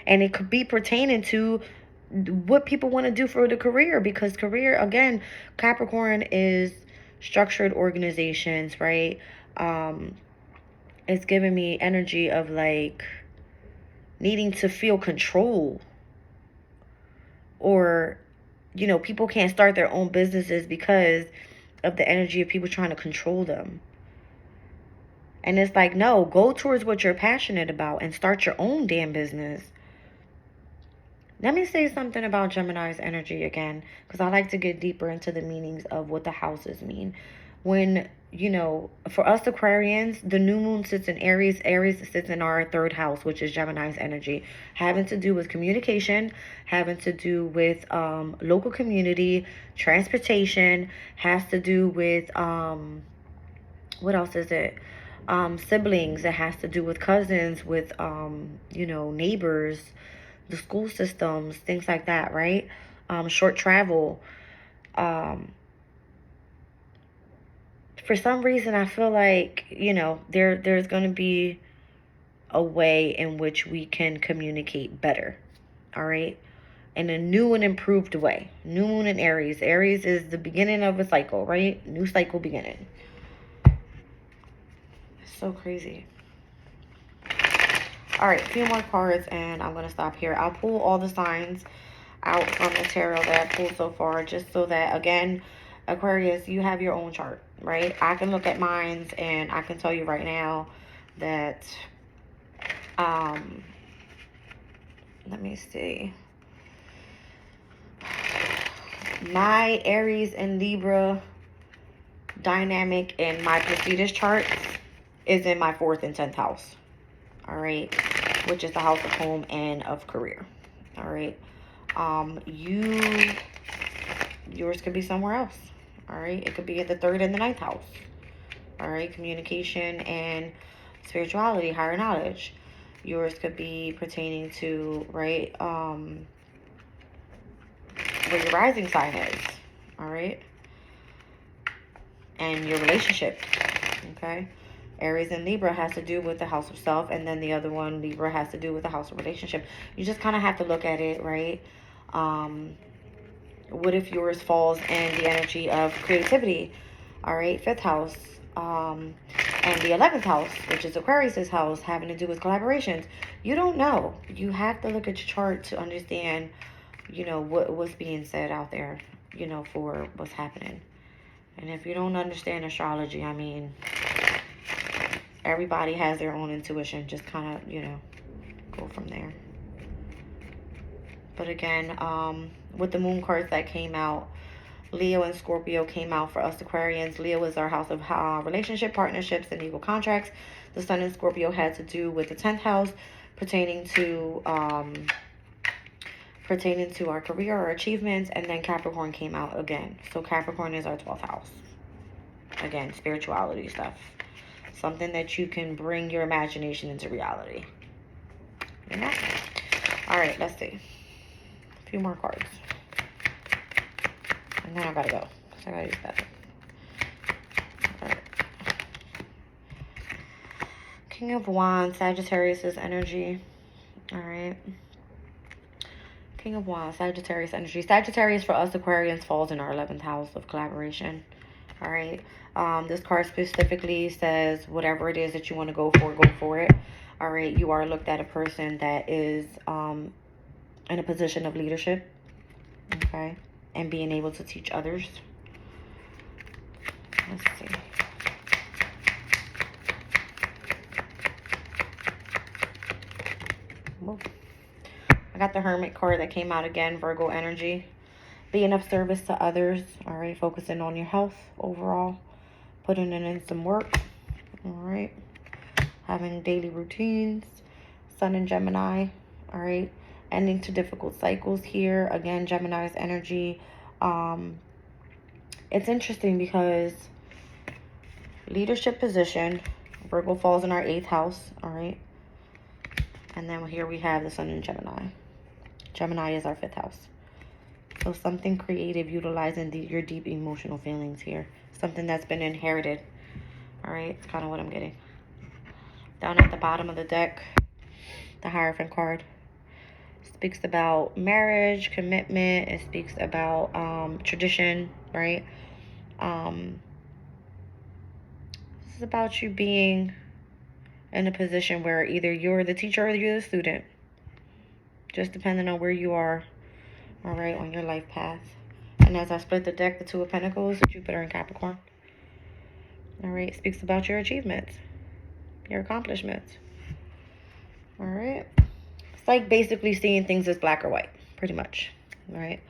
it could be pertaining to what people want to do for the career, because career, again, Capricorn is structured organizations, right? It's giving me energy of like needing to feel control, or people can't start their own businesses because of the energy of people trying to control them. And it's like, no, go towards what you're passionate about and start your own damn business. Let me say something about Gemini's energy again, because I like to get deeper into the meanings of what the houses mean. When, for us Aquarians, the new moon sits in Aries. Aries sits in our third house, which is Gemini's energy, having to do with communication, having to do with local community, transportation, has to do with, what else is it? Siblings. It has to do with cousins, with, neighbors, the school systems, things like that, right? Short travel. For some reason, I feel like, there's going to be a way in which we can communicate better, all right? In a new and improved way. New moon in Aries. Aries is the beginning of a cycle, right? New cycle beginning. It's so crazy. All right, a few more cards and I'm going to stop here. I'll pull all the signs out from the tarot that I pulled so far, just so that, again, Aquarius, you have your own chart, right? I can look at mine and I can tell you right now that, let me see. My Aries and Libra dynamic in my Placidus chart is in my 4th and 10th house. All right, which is the house of home and of career. All right, yours could be somewhere else. All right, it could be at the 3rd and the 9th house. All right, communication and spirituality, higher knowledge. Yours could be pertaining to, right, where your rising sign is. All right, and your relationship. Okay. Aries and Libra has to do with the house of self, and then the other one, Libra, has to do with the house of relationship. You just kind of have to look at it, right? What if yours falls in the energy of creativity? All right, 5th house, and the 11th house, which is Aquarius's house, having to do with collaborations. You don't know. You have to look at your chart to understand, what's being said out there, for what's happening. And if you don't understand astrology, I mean, everybody has their own intuition. Just kind of, go from there. But again, with the moon cards that came out, Leo and Scorpio came out for us Aquarians. Leo is our house of relationship, partnerships, and legal contracts. The sun in Scorpio had to do with the 10th house, pertaining to our career, our achievements. And then Capricorn came out again. So Capricorn is our 12th house. Again, spirituality stuff. Something that you can bring your imagination into reality. All right, let's see. A few more cards. And then I gotta go, because I gotta use that. All right. King of Wands, Sagittarius' energy. All right. King of Wands, Sagittarius energy. Sagittarius for us Aquarians falls in our 11th house of collaboration. All right. This card specifically says whatever it is that you want to go for it. All right. You are looked at a person that is in a position of leadership. Okay. and being able to teach others. Let's see. Whoa. I got the Hermit card that came out again, Virgo energy. Being of service to others, all right? Focusing on your health overall. Putting in some work, all right? Having daily routines. Sun in Gemini, all right? Ending to difficult cycles here. Again, Gemini's energy. It's interesting because leadership position, Virgo falls in our 8th house, all right? And then here we have the Sun in Gemini. Gemini is our 5th house. So something creative, utilizing your deep emotional feelings here. Something that's been inherited. All right, it's kind of what I'm getting. Down at the bottom of the deck, the Hierophant card speaks about marriage, commitment. It speaks about tradition, right? This is about you being in a position where either you're the teacher or you're the student. Just depending on where you are, all right, on your life path. And as I split the deck, the Two of Pentacles, Jupiter and Capricorn. All right, speaks about your achievements, your accomplishments. All right. It's like basically seeing things as black or white, pretty much. All right.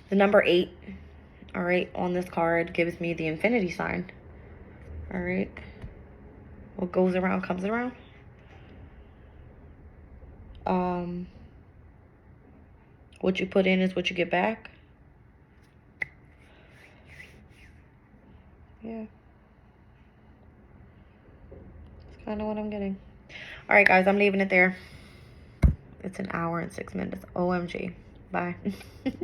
The number 8, all right, on this card gives me the infinity sign. All right. What goes around comes around. What you put in is what you get back. Yeah. That's kind of what I'm getting. All right, guys, I'm leaving it there. It's an hour and 6 minutes. OMG. Bye.